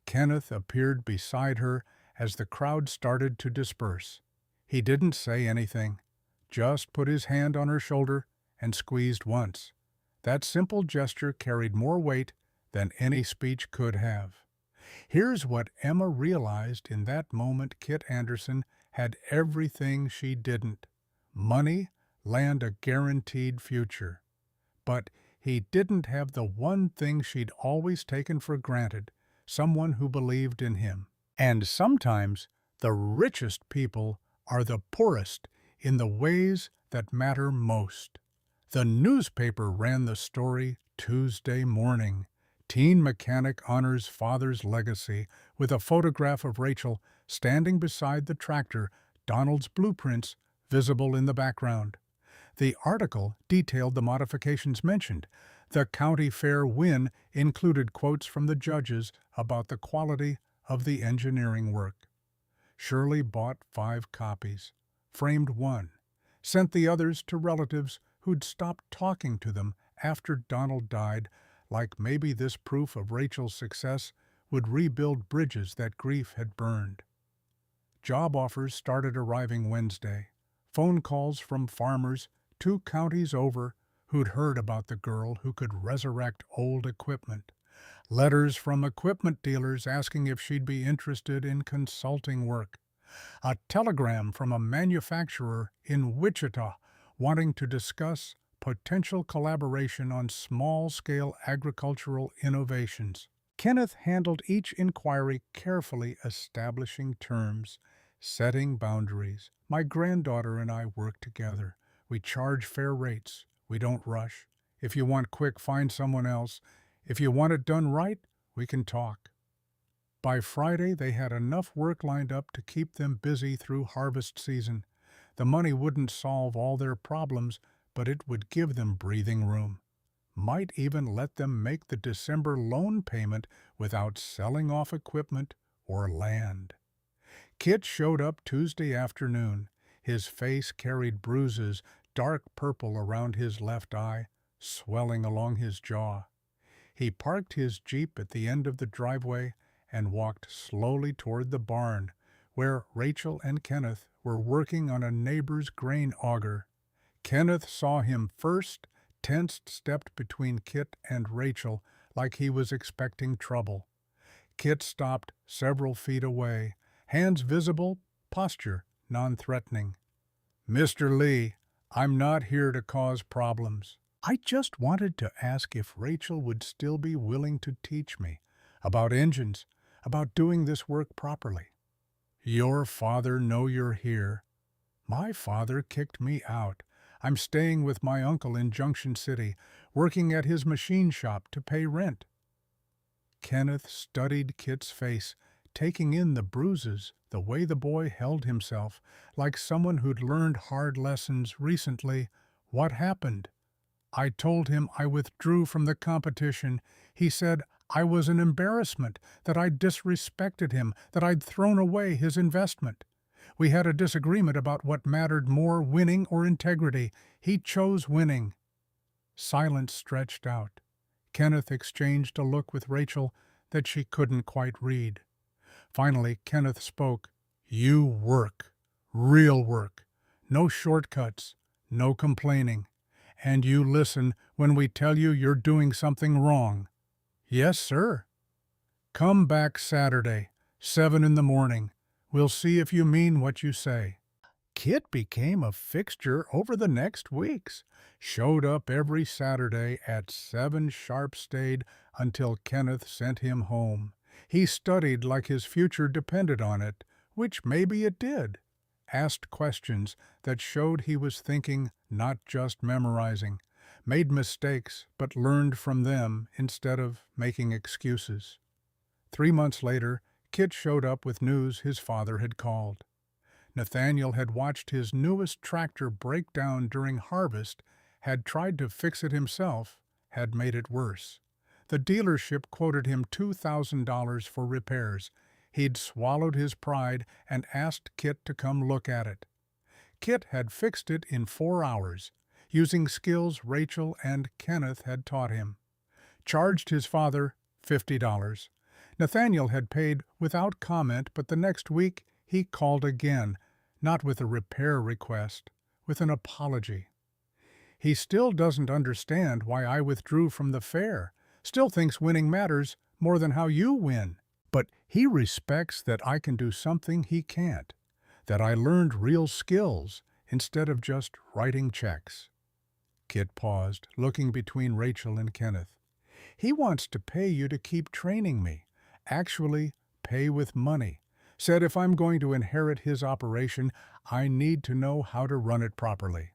Kenneth appeared beside her as the crowd started to disperse. He didn't say anything, just put his hand on her shoulder and squeezed once. That simple gesture carried more weight than any speech could have. Here's what Emma realized in that moment. Kit Anderson had everything she didn't. Money, land, a guaranteed future. But he didn't have the one thing she'd always taken for granted, someone who believed in him. And sometimes the richest people are the poorest in the ways that matter most. The newspaper ran the story Tuesday morning. Teen mechanic honors father's legacy with a photograph of Rachel standing beside the tractor, Donald's blueprints visible in the background. The article detailed the modifications mentioned. The county fair win included quotes from the judges about the quality of the engineering work. Shirley bought 5 copies, framed one, sent the others to relatives who'd stopped talking to them after Donald died, like maybe this proof of Rachel's success would rebuild bridges that grief had burned. Job offers started arriving Wednesday. Phone calls from farmers 2 counties over who'd heard about the girl who could resurrect old equipment. Letters from equipment dealers asking if she'd be interested in consulting work. A telegram from a manufacturer in Wichita wanting to discuss potential collaboration on small-scale agricultural innovations. Kenneth handled each inquiry carefully, establishing terms, Setting boundaries. My granddaughter and I work together. We charge fair rates. We don't rush. If you want quick, find someone else. If you want it done right, we can talk. By Friday, they had enough work lined up to keep them busy through harvest season. The money wouldn't solve all their problems, but it would give them breathing room. Might even let them make the December loan payment without selling off equipment or land. Kit showed up Tuesday afternoon. His face carried bruises, dark purple around his left eye, swelling along his jaw. He parked his Jeep at the end of the driveway and walked slowly toward the barn, where Rachel and Kenneth were working on a neighbor's grain auger. Kenneth saw him first, tensed, stepped between Kit and Rachel like he was expecting trouble. Kit stopped several feet away, hands visible, posture non-threatening. "Mr. Lee, I'm not here to cause problems. I just wanted to ask if Rachel would still be willing to teach me about engines, about doing this work properly." "Your father know you're here." "My father kicked me out. I'm staying with my uncle in Junction City, working at his machine shop to pay rent." Kenneth studied Kit's face, taking in the bruises, the way the boy held himself, like someone who'd learned hard lessons recently. "What happened?" "I told him I withdrew from the competition. He said I was an embarrassment, that I'd disrespected him, that I'd thrown away his investment. We had a disagreement about what mattered more, winning or integrity. He chose winning." Silence stretched out. Kenneth exchanged a look with Rachel that she couldn't quite read. Finally, Kenneth spoke. "You work. Real work. No shortcuts. No complaining. And you listen when we tell you you're doing something wrong." "Yes, sir." "Come back Saturday, 7 in the morning. We'll see if you mean what you say." Kit became a fixture over the next weeks. Showed up every Saturday at 7 sharp, stayed until Kenneth sent him home. He studied like his future depended on it, which maybe it did. Asked questions that showed he was thinking, not just memorizing. Made mistakes, but learned from them instead of making excuses. 3 months later, Kit showed up with news his father had called. Nathaniel had watched his newest tractor break down during harvest, had tried to fix it himself, had made it worse. The dealership quoted him $2,000 for repairs. He'd swallowed his pride and asked Kit to come look at it. Kit had fixed it in 4 hours, using skills Rachel and Kenneth had taught him. Charged his father $50. Nathaniel had paid without comment, but the next week he called again, not with a repair request, with an apology. "He still doesn't understand why I withdrew from the fair, still thinks winning matters more than how you win. But he respects that I can do something he can't, that I learned real skills instead of just writing checks." Kit paused, looking between Rachel and Kenneth. "He wants to pay you to keep training me, actually pay with money. Said if I'm going to inherit his operation, I need to know how to run it properly."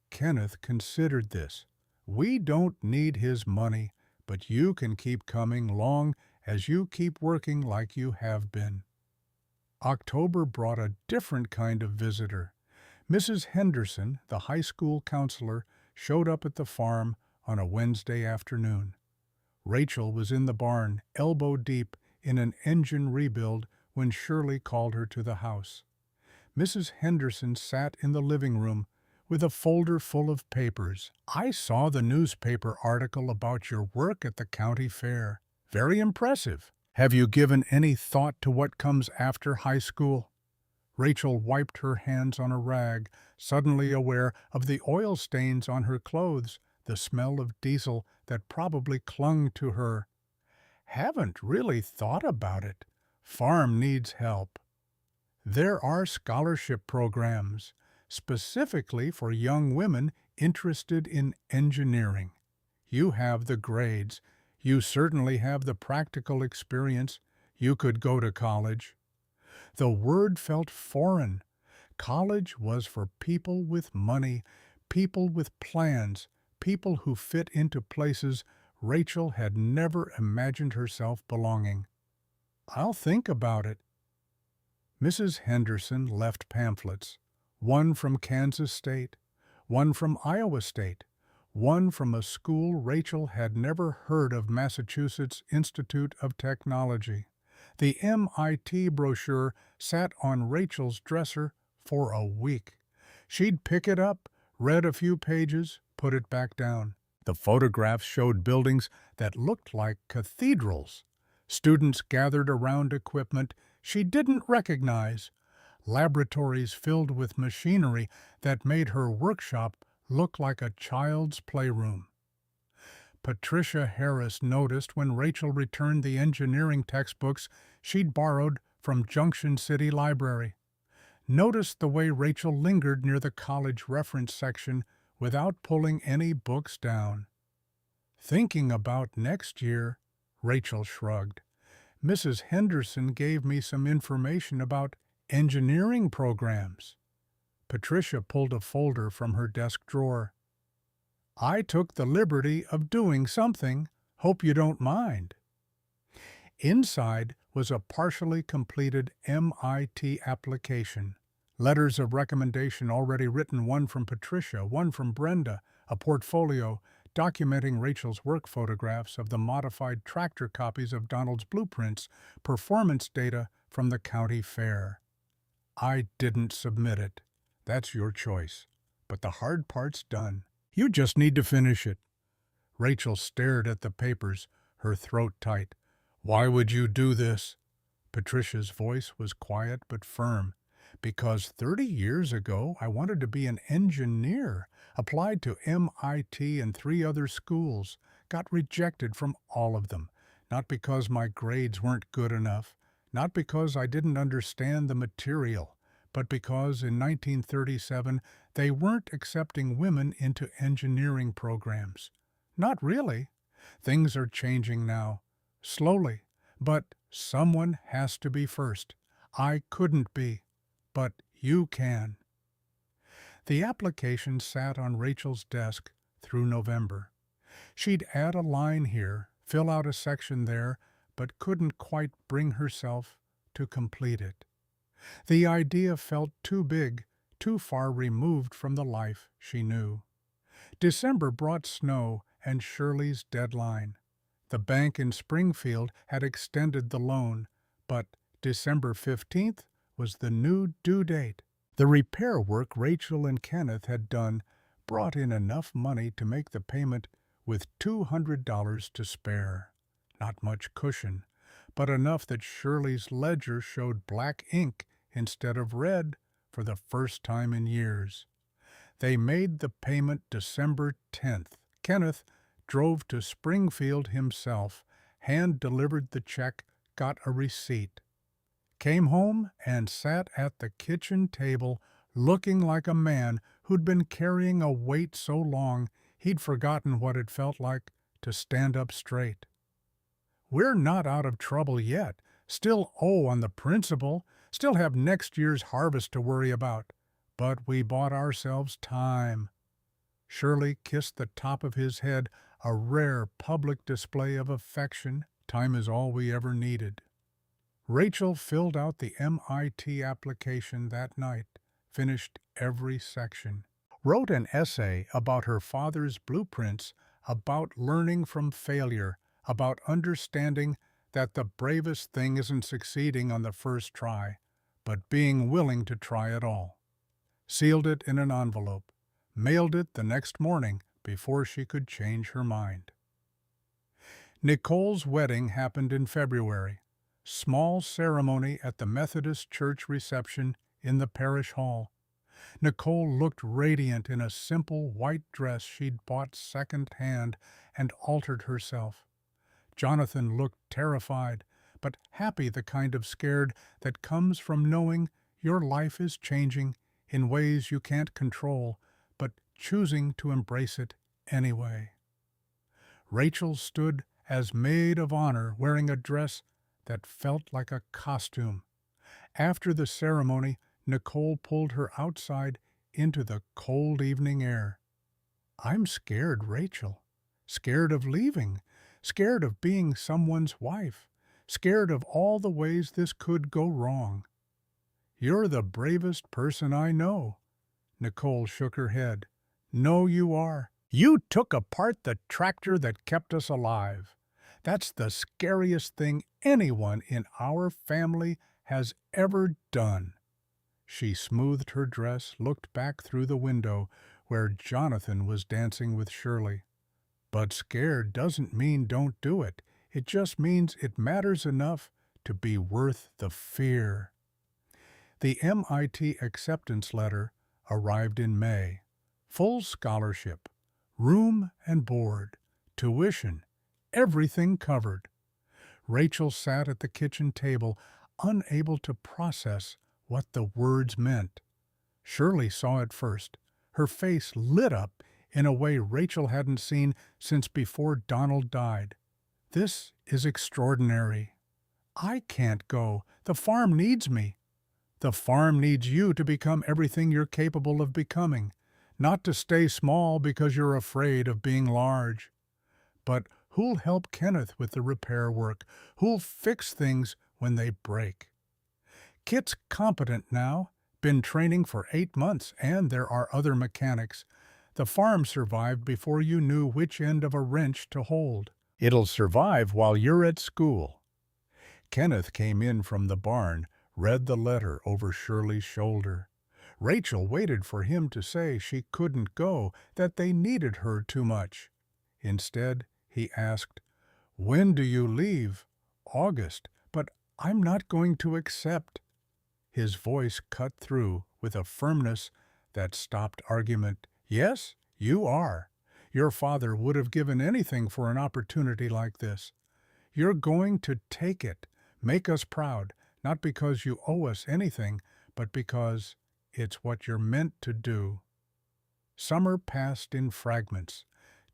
Kenneth considered this. "We don't need his money, but you can keep coming long as you keep working like you have been." October brought a different kind of visitor. Mrs. Henderson, the high school counselor, showed up at the farm on a Wednesday afternoon. Rachel was in the barn, elbow deep in an engine rebuild, when Shirley called her to the house. Mrs. Henderson sat in the living room with a folder full of papers. "I saw the newspaper article about your work at the county fair. Very impressive. Have you given any thought to what comes after high school?" Rachel wiped her hands on a rag, suddenly aware of the oil stains on her clothes, the smell of diesel that probably clung to her. "Haven't really thought about it. Farm needs help. There are scholarship programs, specifically for young women interested in engineering. You have the grades. You certainly have the practical experience. You could go to college." The word felt foreign. College was for people with money, people with plans, people who fit into places Rachel had never imagined herself belonging. "I'll think about it." Mrs. Henderson left pamphlets, one from Kansas State, one from Iowa State, one from a school Rachel had never heard of, Massachusetts Institute of Technology. The MIT brochure sat on Rachel's dresser for a week. She'd pick it up, read a few pages, put it back down. The photographs showed buildings that looked like cathedrals. Students gathered around equipment she didn't recognize, laboratories filled with machinery that made her workshop look like a child's playroom. Patricia Harris noticed when Rachel returned the engineering textbooks she'd borrowed from Junction City Library. Noticed the way Rachel lingered near the college reference section without pulling any books down. "Thinking about next year," Rachel shrugged. "Mrs. Henderson gave me some information about engineering programs." Patricia pulled a folder from her desk drawer. "I took the liberty of doing something. Hope you don't mind." Inside was a partially completed MIT application. Letters of recommendation already written, one from Patricia, one from Brenda, a portfolio documenting Rachel's work photographs of the modified tractor copies of Donald's blueprints, performance data from the county fair. "I didn't submit it. That's your choice. But the hard part's done. You just need to finish it." Rachel stared at the papers, her throat tight. "Why would you do this?" Patricia's voice was quiet but firm. "Because 30 years ago I wanted to be an engineer, applied to MIT and 3 other schools, got rejected from all of them. Not because my grades weren't good enough, not because I didn't understand the material, but because in 1937 they weren't accepting women into engineering programs. Not really. Things are changing now. Slowly. But someone has to be first. I couldn't be. But you can." The application sat on Rachel's desk through November. She'd add a line here, fill out a section there, but couldn't quite bring herself to complete it. The idea felt too big, too far removed from the life she knew. December brought snow and Shirley's deadline. The bank in Springfield had extended the loan, but December 15th was the new due date. The repair work Rachel and Kenneth had done brought in enough money to make the payment with $200 to spare. Not much cushion, but enough that Shirley's ledger showed black ink instead of red for the first time in years. They made the payment December 10th. Kenneth drove to Springfield himself, hand-delivered the check, got a receipt. Came home and sat at the kitchen table looking like a man who'd been carrying a weight so long he'd forgotten what it felt like to stand up straight. "We're not out of trouble yet. Still owe on the principal, still have next year's harvest to worry about. But we bought ourselves time." Shirley kissed the top of his head, a rare public display of affection. "Time is all we ever needed." Rachel filled out the MIT application that night, finished every section, wrote an essay about her father's blueprints, about learning from failure, about understanding that the bravest thing isn't succeeding on the first try, but being willing to try it all. Sealed it in an envelope, mailed it the next morning before she could change her mind. Nicole's wedding happened in February. Small ceremony at the Methodist Church reception in the parish hall. Nicole looked radiant in a simple white dress she'd bought second-hand and altered herself. Jonathan looked terrified, but happy, the kind of scared that comes from knowing your life is changing in ways you can't control, but choosing to embrace it anyway. Rachel stood as maid of honor wearing a dress that felt like a costume. After the ceremony, Nicole pulled her outside into the cold evening air. "I'm scared, Rachel. Scared of leaving. Scared of being someone's wife. Scared of all the ways this could go wrong." "You're the bravest person I know." Nicole shook her head. "No, you are. You took apart the tractor that kept us alive. That's the scariest thing anyone in our family has ever done." She smoothed her dress, looked back through the window where Jonathan was dancing with Shirley. "But scared doesn't mean don't do it. It just means it matters enough to be worth the fear." The MIT acceptance letter arrived in May. Full scholarship, room and board, tuition, everything covered. Rachel sat at the kitchen table, unable to process what the words meant. Shirley saw it first. Her face lit up in a way Rachel hadn't seen since before Donald died. "This is extraordinary. I can't go. The farm needs me." "The farm needs you to become everything you're capable of becoming, not to stay small because you're afraid of being large." "But who'll help Kenneth with the repair work? Who'll fix things when they break?" "Kit's competent now. Been training for 8 months, and there are other mechanics. The farm survived before you knew which end of a wrench to hold. It'll survive while you're at school." Kenneth came in from the barn, read the letter over Shirley's shoulder. Rachel waited for him to say she couldn't go, that they needed her too much. Instead, he asked, "When do you leave?" "August, but I'm not going to accept." His voice cut through with a firmness that stopped argument. "Yes, you are. Your father would have given anything for an opportunity like this. You're going to take it, make us proud, not because you owe us anything, but because it's what you're meant to do." Summer passed in fragments.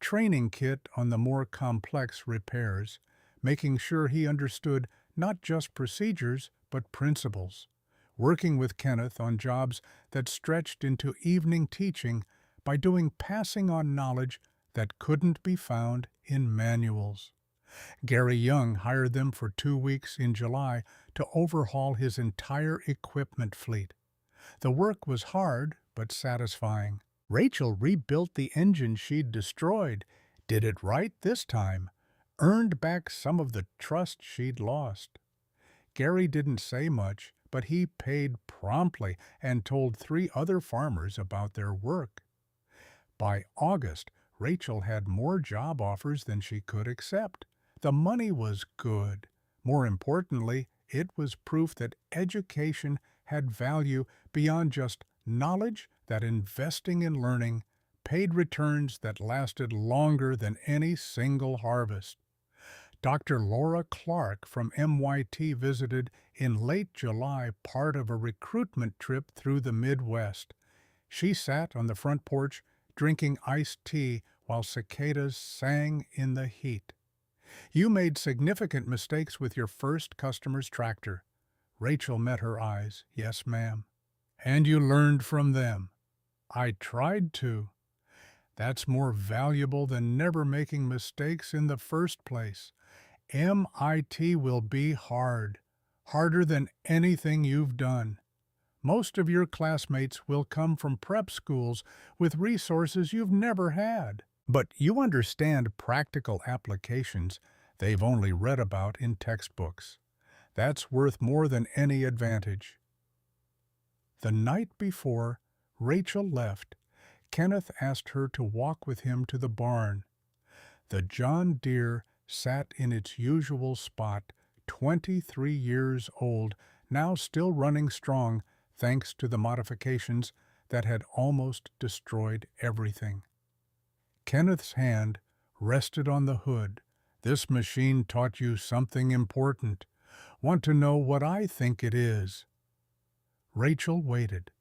Training Kit on the more complex repairs, making sure he understood not just procedures but principles. Working with Kenneth on jobs that stretched into evening teaching by doing passing on knowledge that couldn't be found in manuals. Gary Young hired them for 2 weeks in July to overhaul his entire equipment fleet. The work was hard but satisfying. Rachel rebuilt the engine she'd destroyed, did it right this time, earned back some of the trust she'd lost. Gary didn't say much, but he paid promptly and told 3 other farmers about their work. By August, Rachel had more job offers than she could accept. The money was good. More importantly, it was proof that education had value beyond just knowledge, that investing in learning paid returns that lasted longer than any single harvest. Dr. Laura Clark from MIT visited in late July, part of a recruitment trip through the Midwest. She sat on the front porch drinking iced tea while cicadas sang in the heat. "You made significant mistakes with your first customer's tractor." Rachel met her eyes. "Yes, ma'am." "And you learned from them." "I tried to." "That's more valuable than never making mistakes in the first place. MIT will be hard, harder than anything you've done. Most of your classmates will come from prep schools with resources you've never had. But you understand practical applications they've only read about in textbooks. That's worth more than any advantage." The night before Rachel left, Kenneth asked her to walk with him to the barn. The John Deere sat in its usual spot, 23 years old, now still running strong thanks to the modifications that had almost destroyed everything. Kenneth's hand rested on the hood. "This machine taught you something important. Want to know what I think it is?" Rachel waited.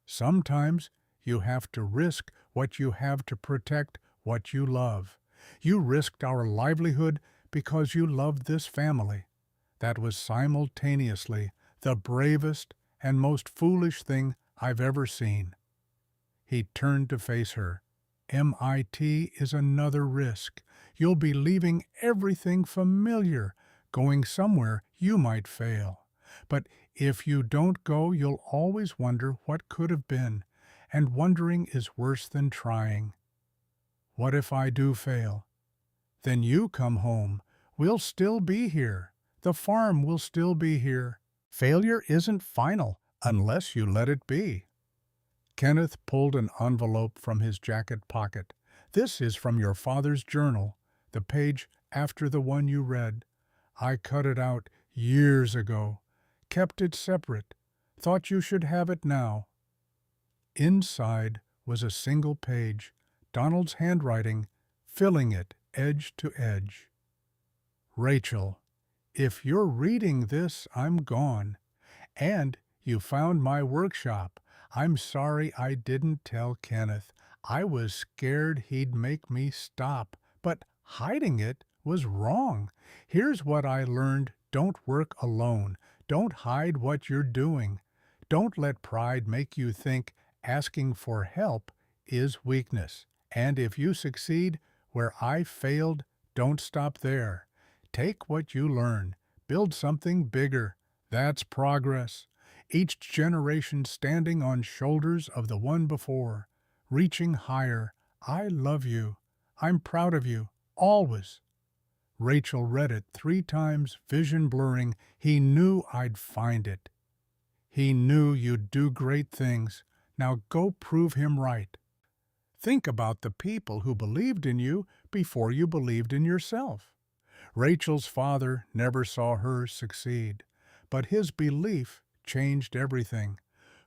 "Sometimes you have to risk what you have to protect what you love. You risked our livelihood because you loved this family." That was simultaneously The bravest and most foolish thing I've ever seen." He turned to face her. "MIT is another risk. You'll be leaving everything familiar, going somewhere you might fail. But if you don't go, you'll always wonder what could have been, and wondering is worse than trying. What if I do fail? Then you come home. We'll still be here. The farm will still be here. Failure isn't final unless you let it be." Kenneth pulled an envelope from his jacket pocket. "This is from your father's journal, the page after the one you read. I cut it out years ago, kept it separate, thought you should have it now." Inside was a single page, Donald's handwriting, filling it edge to edge. "Rachel, if you're reading this, I'm gone. And you found my workshop. I'm sorry I didn't tell Kenneth. I was scared he'd make me stop, but hiding it was wrong. Here's what I learned. Don't work alone. Don't hide what you're doing. Don't let pride make you think asking for help is weakness. And if you succeed where I failed, don't stop there. Take what you learn. Build something bigger. That's progress. Each generation standing on shoulders of the one before, reaching higher. I love you. I'm proud of you. Always." Rachel read it 3 times, vision blurring. He knew I'd find it. He knew you'd do great things. Now go prove him right. Think about the people who believed in you before you believed in yourself. Rachel's father never saw her succeed, but his belief changed everything.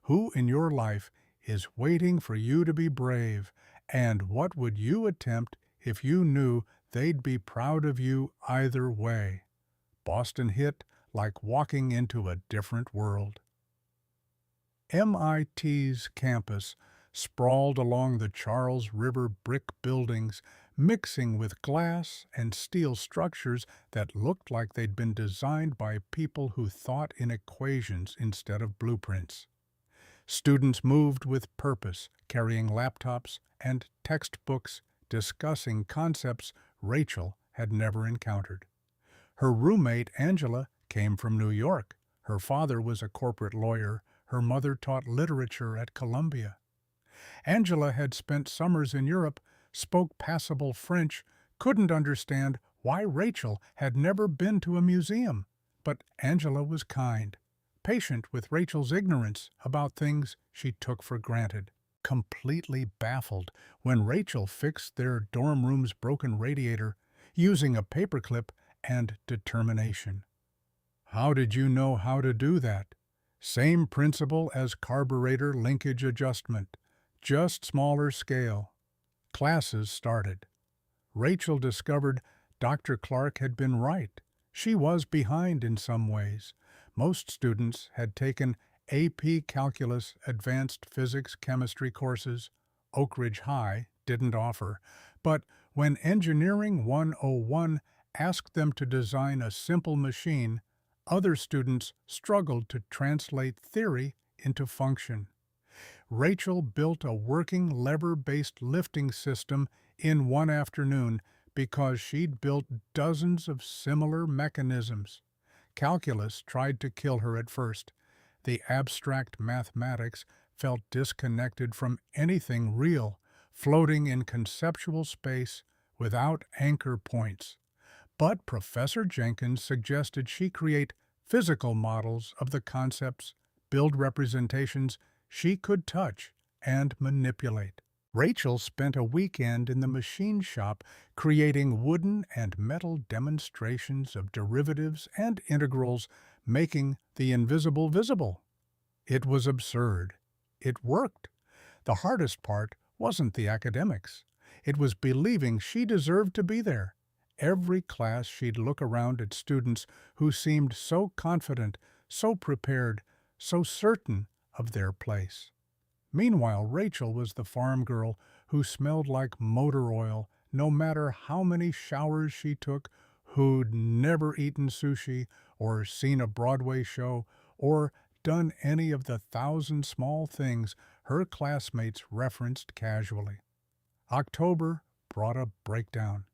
Who in your life is waiting for you to be brave, and what would you attempt if you knew they'd be proud of you either way? Boston hit like walking into a different world. MIT's campus sprawled along the Charles River brick buildings, mixing with glass and steel structures that looked like they'd been designed by people who thought in equations instead of blueprints. Students moved with purpose, carrying laptops and textbooks, discussing concepts Rachel had never encountered. Her roommate, Angela, came from New York. Her father was a corporate lawyer. Her mother taught literature at Columbia. Angela had spent summers in Europe, spoke passable French, couldn't understand why Rachel had never been to a museum. But Angela was kind, patient with Rachel's ignorance about things she took for granted, completely baffled when Rachel fixed their dorm room's broken radiator using a paperclip and determination. "How did you know how to do that?" "Same principle as carburetor linkage adjustment, just smaller scale." Classes started. Rachel discovered Dr. Clark had been right. She was behind in some ways. Most students had taken AP Calculus, Advanced Physics, Chemistry courses. Oak Ridge High didn't offer. But when Engineering 101 asked them to design a simple machine, other students struggled to translate theory into function. Rachel built a working lever-based lifting system in one afternoon because she'd built dozens of similar mechanisms. Calculus tried to kill her at first. The abstract mathematics felt disconnected from anything real, floating in conceptual space without anchor points. But Professor Jenkins suggested she create physical models of the concepts, build representations she could touch and manipulate. Rachel spent a weekend in the machine shop creating wooden and metal demonstrations of derivatives and integrals, making the invisible visible. It was absurd. It worked. The hardest part wasn't the academics. It was believing she deserved to be there. Every class she'd look around at students who seemed so confident, so prepared, so certain of their place. Meanwhile, Rachel was the farm girl who smelled like motor oil no matter how many showers she took, who'd never eaten sushi or seen a Broadway show or done any of the thousand small things her classmates referenced casually. October brought a breakdown.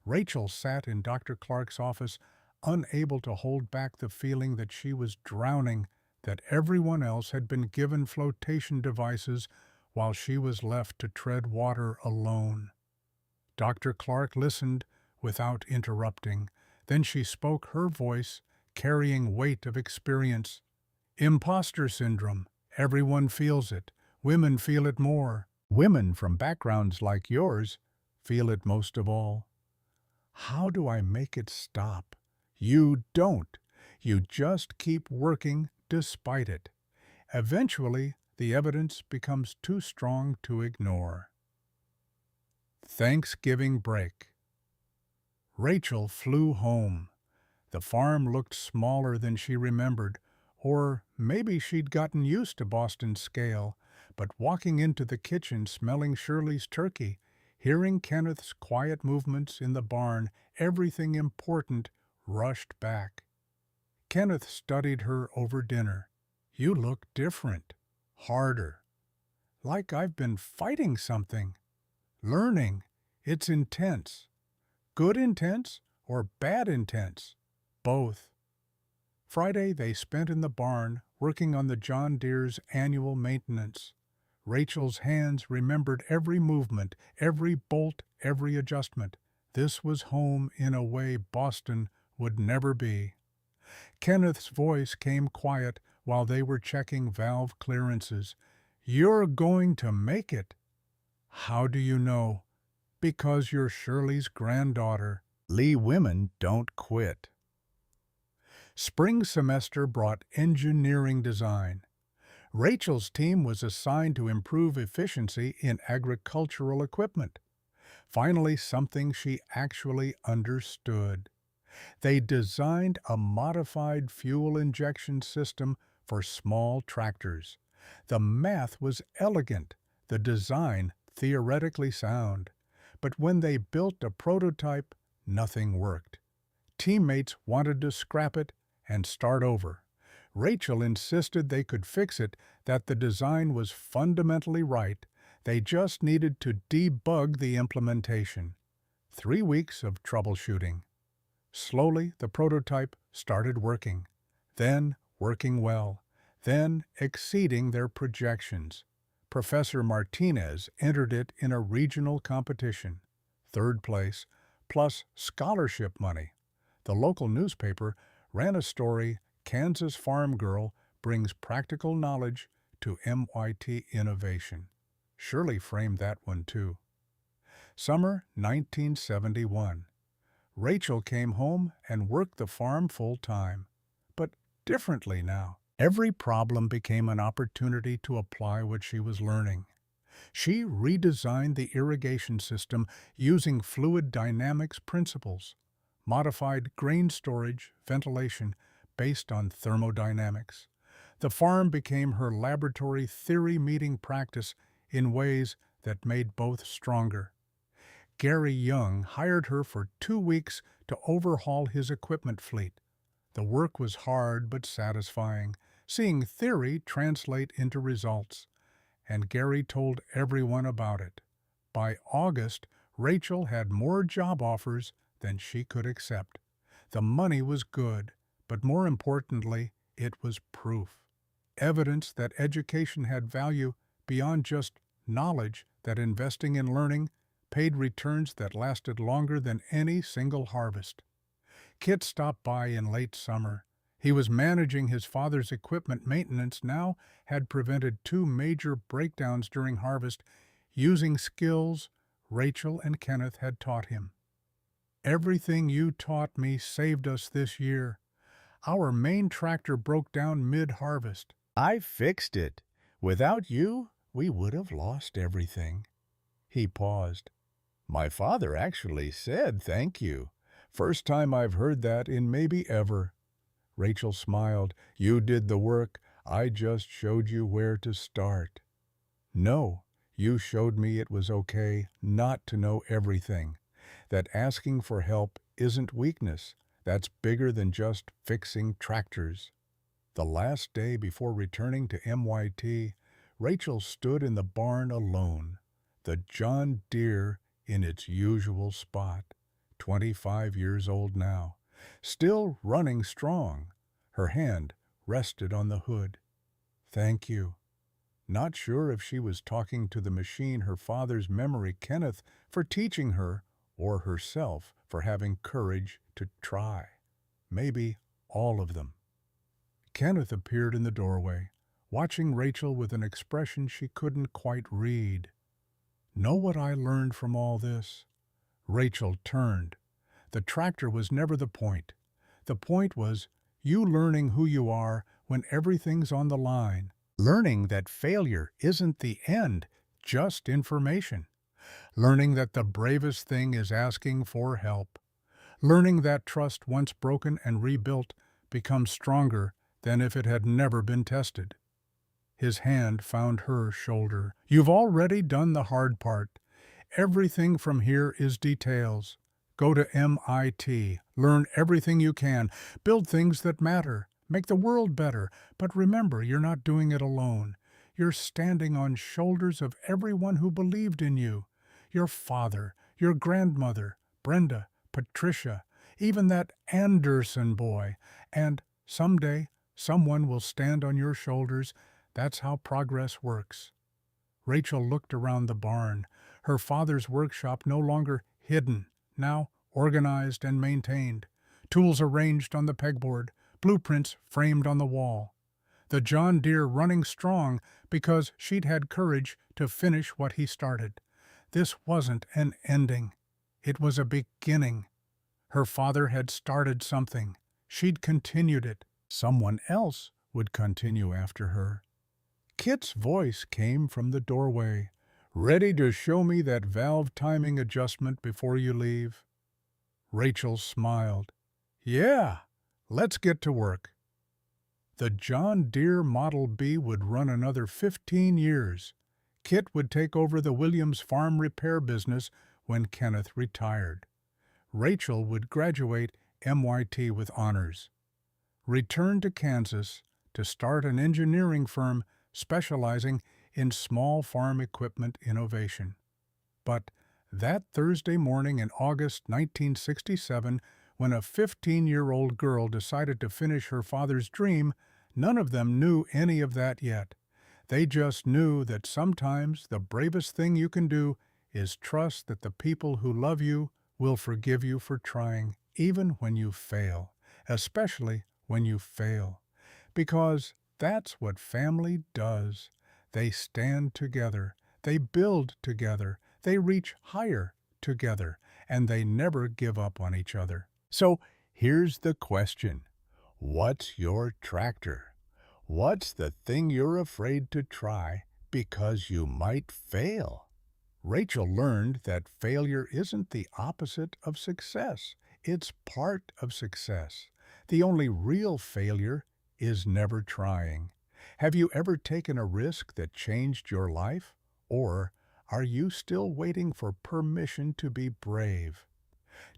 Rachel sat in Dr. Clark's office, unable to hold back the feeling that she was drowning, that everyone else had been given flotation devices while she was left to tread water alone. Dr. Clark listened without interrupting. Then she spoke, her voice carrying weight of experience. Imposter syndrome. Everyone feels it. Women feel it more. Women from backgrounds like yours feel it most of all. How do I make it stop? You don't. You just keep working despite it. Eventually, the evidence becomes too strong to ignore. Thanksgiving break. Rachel flew home. The farm looked smaller than she remembered, or maybe she'd gotten used to Boston's scale, but walking into the kitchen smelling Shirley's turkey, hearing Kenneth's quiet movements in the barn, everything important rushed back. Kenneth studied her over dinner. You look different, harder. Like I've been fighting something. Learning. It's intense. Good intense or bad intense? Both. Friday they spent in the barn, working on the John Deere's annual maintenance. Rachel's hands remembered every movement, every bolt, every adjustment. This was home in a way Boston would never be. Kenneth's voice came quiet while they were checking valve clearances. You're going to make it. How do you know? Because you're Shirley's granddaughter. Lee women don't quit. Spring semester brought engineering design. Rachel's team was assigned to improve efficiency in agricultural equipment. Finally, something she actually understood. They designed a modified fuel injection system for small tractors. The math was elegant, the design theoretically sound. But when they built a prototype, nothing worked. Teammates wanted to scrap it and start over. Rachel insisted they could fix it, that the design was fundamentally right. They just needed to debug the implementation. 3 weeks of troubleshooting. Slowly, the prototype started working, then working well, then exceeding their projections. Professor Martinez entered it in a regional competition. 3rd place, plus scholarship money. The local newspaper ran a story, Kansas Farm Girl Brings Practical Knowledge to MIT Innovation. Shirley framed that one too. Summer 1971. Rachel came home and worked the farm full-time, but differently now. Every problem became an opportunity to apply what she was learning. She redesigned the irrigation system using fluid dynamics principles, modified grain storage, ventilation, based on thermodynamics. The farm became her laboratory theory meeting practice in ways that made both stronger. Gary Young hired her for 2 weeks to overhaul his equipment fleet. The work was hard but satisfying, seeing theory translate into results. And Gary told everyone about it. By August, Rachel had more job offers than she could accept. The money was good, but more importantly, it was proof. Evidence that education had value beyond just knowledge, that investing in learning paid returns that lasted longer than any single harvest. Kit stopped by in late summer. He was managing his father's equipment maintenance now, had prevented 2 major breakdowns during harvest, using skills Rachel and Kenneth had taught him. Everything you taught me saved us this year. Our main tractor broke down mid-harvest. I fixed it. Without you, we would have lost everything. He paused. My father actually said thank you. First time I've heard that in maybe ever. Rachel smiled. You did the work. I just showed you where to start. No, you showed me it was okay not to know everything. That asking for help isn't weakness. That's bigger than just fixing tractors. The last day before returning to MYT, Rachel stood in the barn alone, the John Deere in its usual spot, 25 years old now, still running strong. Her hand rested on the hood. Thank you. Not sure if she was talking to the machine, her father's memory, Kenneth, for teaching her, or herself for having courage to try. Maybe all of them. Kenneth appeared in the doorway, watching Rachel with an expression she couldn't quite read. Know what I learned from all this? Rachel turned. The tractor was never the point. The point was you learning who you are when everything's on the line. Learning that failure isn't the end, just information. Learning that the bravest thing is asking for help. Learning that trust once broken and rebuilt becomes stronger than if it had never been tested. His hand found her shoulder. You've already done the hard part. Everything from here is details. Go to MIT. Learn everything you can. Build things that matter. Make the world better. But remember, you're not doing it alone. You're standing on shoulders of everyone who believed in you. Your father, your grandmother, Brenda, Patricia, even that Anderson boy. And someday, someone will stand on your shoulders. That's how progress works. Rachel looked around the barn, her father's workshop no longer hidden, now organized and maintained, tools arranged on the pegboard, blueprints framed on the wall. The John Deere running strong because she'd had courage to finish what he started. This wasn't an ending. It was a beginning. Her father had started something. She'd continued it. Someone else would continue after her. Kit's voice came from the doorway. Ready to show me that valve timing adjustment before you leave? Rachel smiled. Yeah, let's get to work. The John Deere Model B would run another 15 years. Kit would take over the Williams farm repair business when Kenneth retired. Rachel would graduate MYT with honors, return to Kansas to start an engineering firm specializing in small farm equipment innovation. But that Thursday morning in August 1967, when a 15-year-old girl decided to finish her father's dream, none of them knew any of that yet. They just knew that sometimes the bravest thing you can do is trust that the people who love you will forgive you for trying, even when you fail, especially when you fail. Because that's what family does. They stand together, they build together, they reach higher together, and they never give up on each other. So here's the question. What's your tractor? What's the thing you're afraid to try because you might fail? Rachel learned that failure isn't the opposite of success. It's part of success. The only real failure is never trying. Have you ever taken a risk that changed your life? Or are you still waiting for permission to be brave?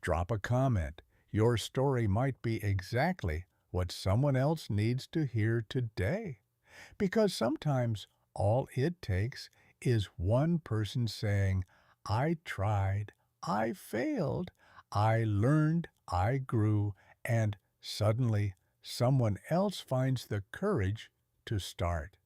Drop a comment. Your story might be exactly what someone else needs to hear today. Because sometimes all it takes is one person saying, I tried, I failed, I learned, I grew, and suddenly someone else finds the courage to start.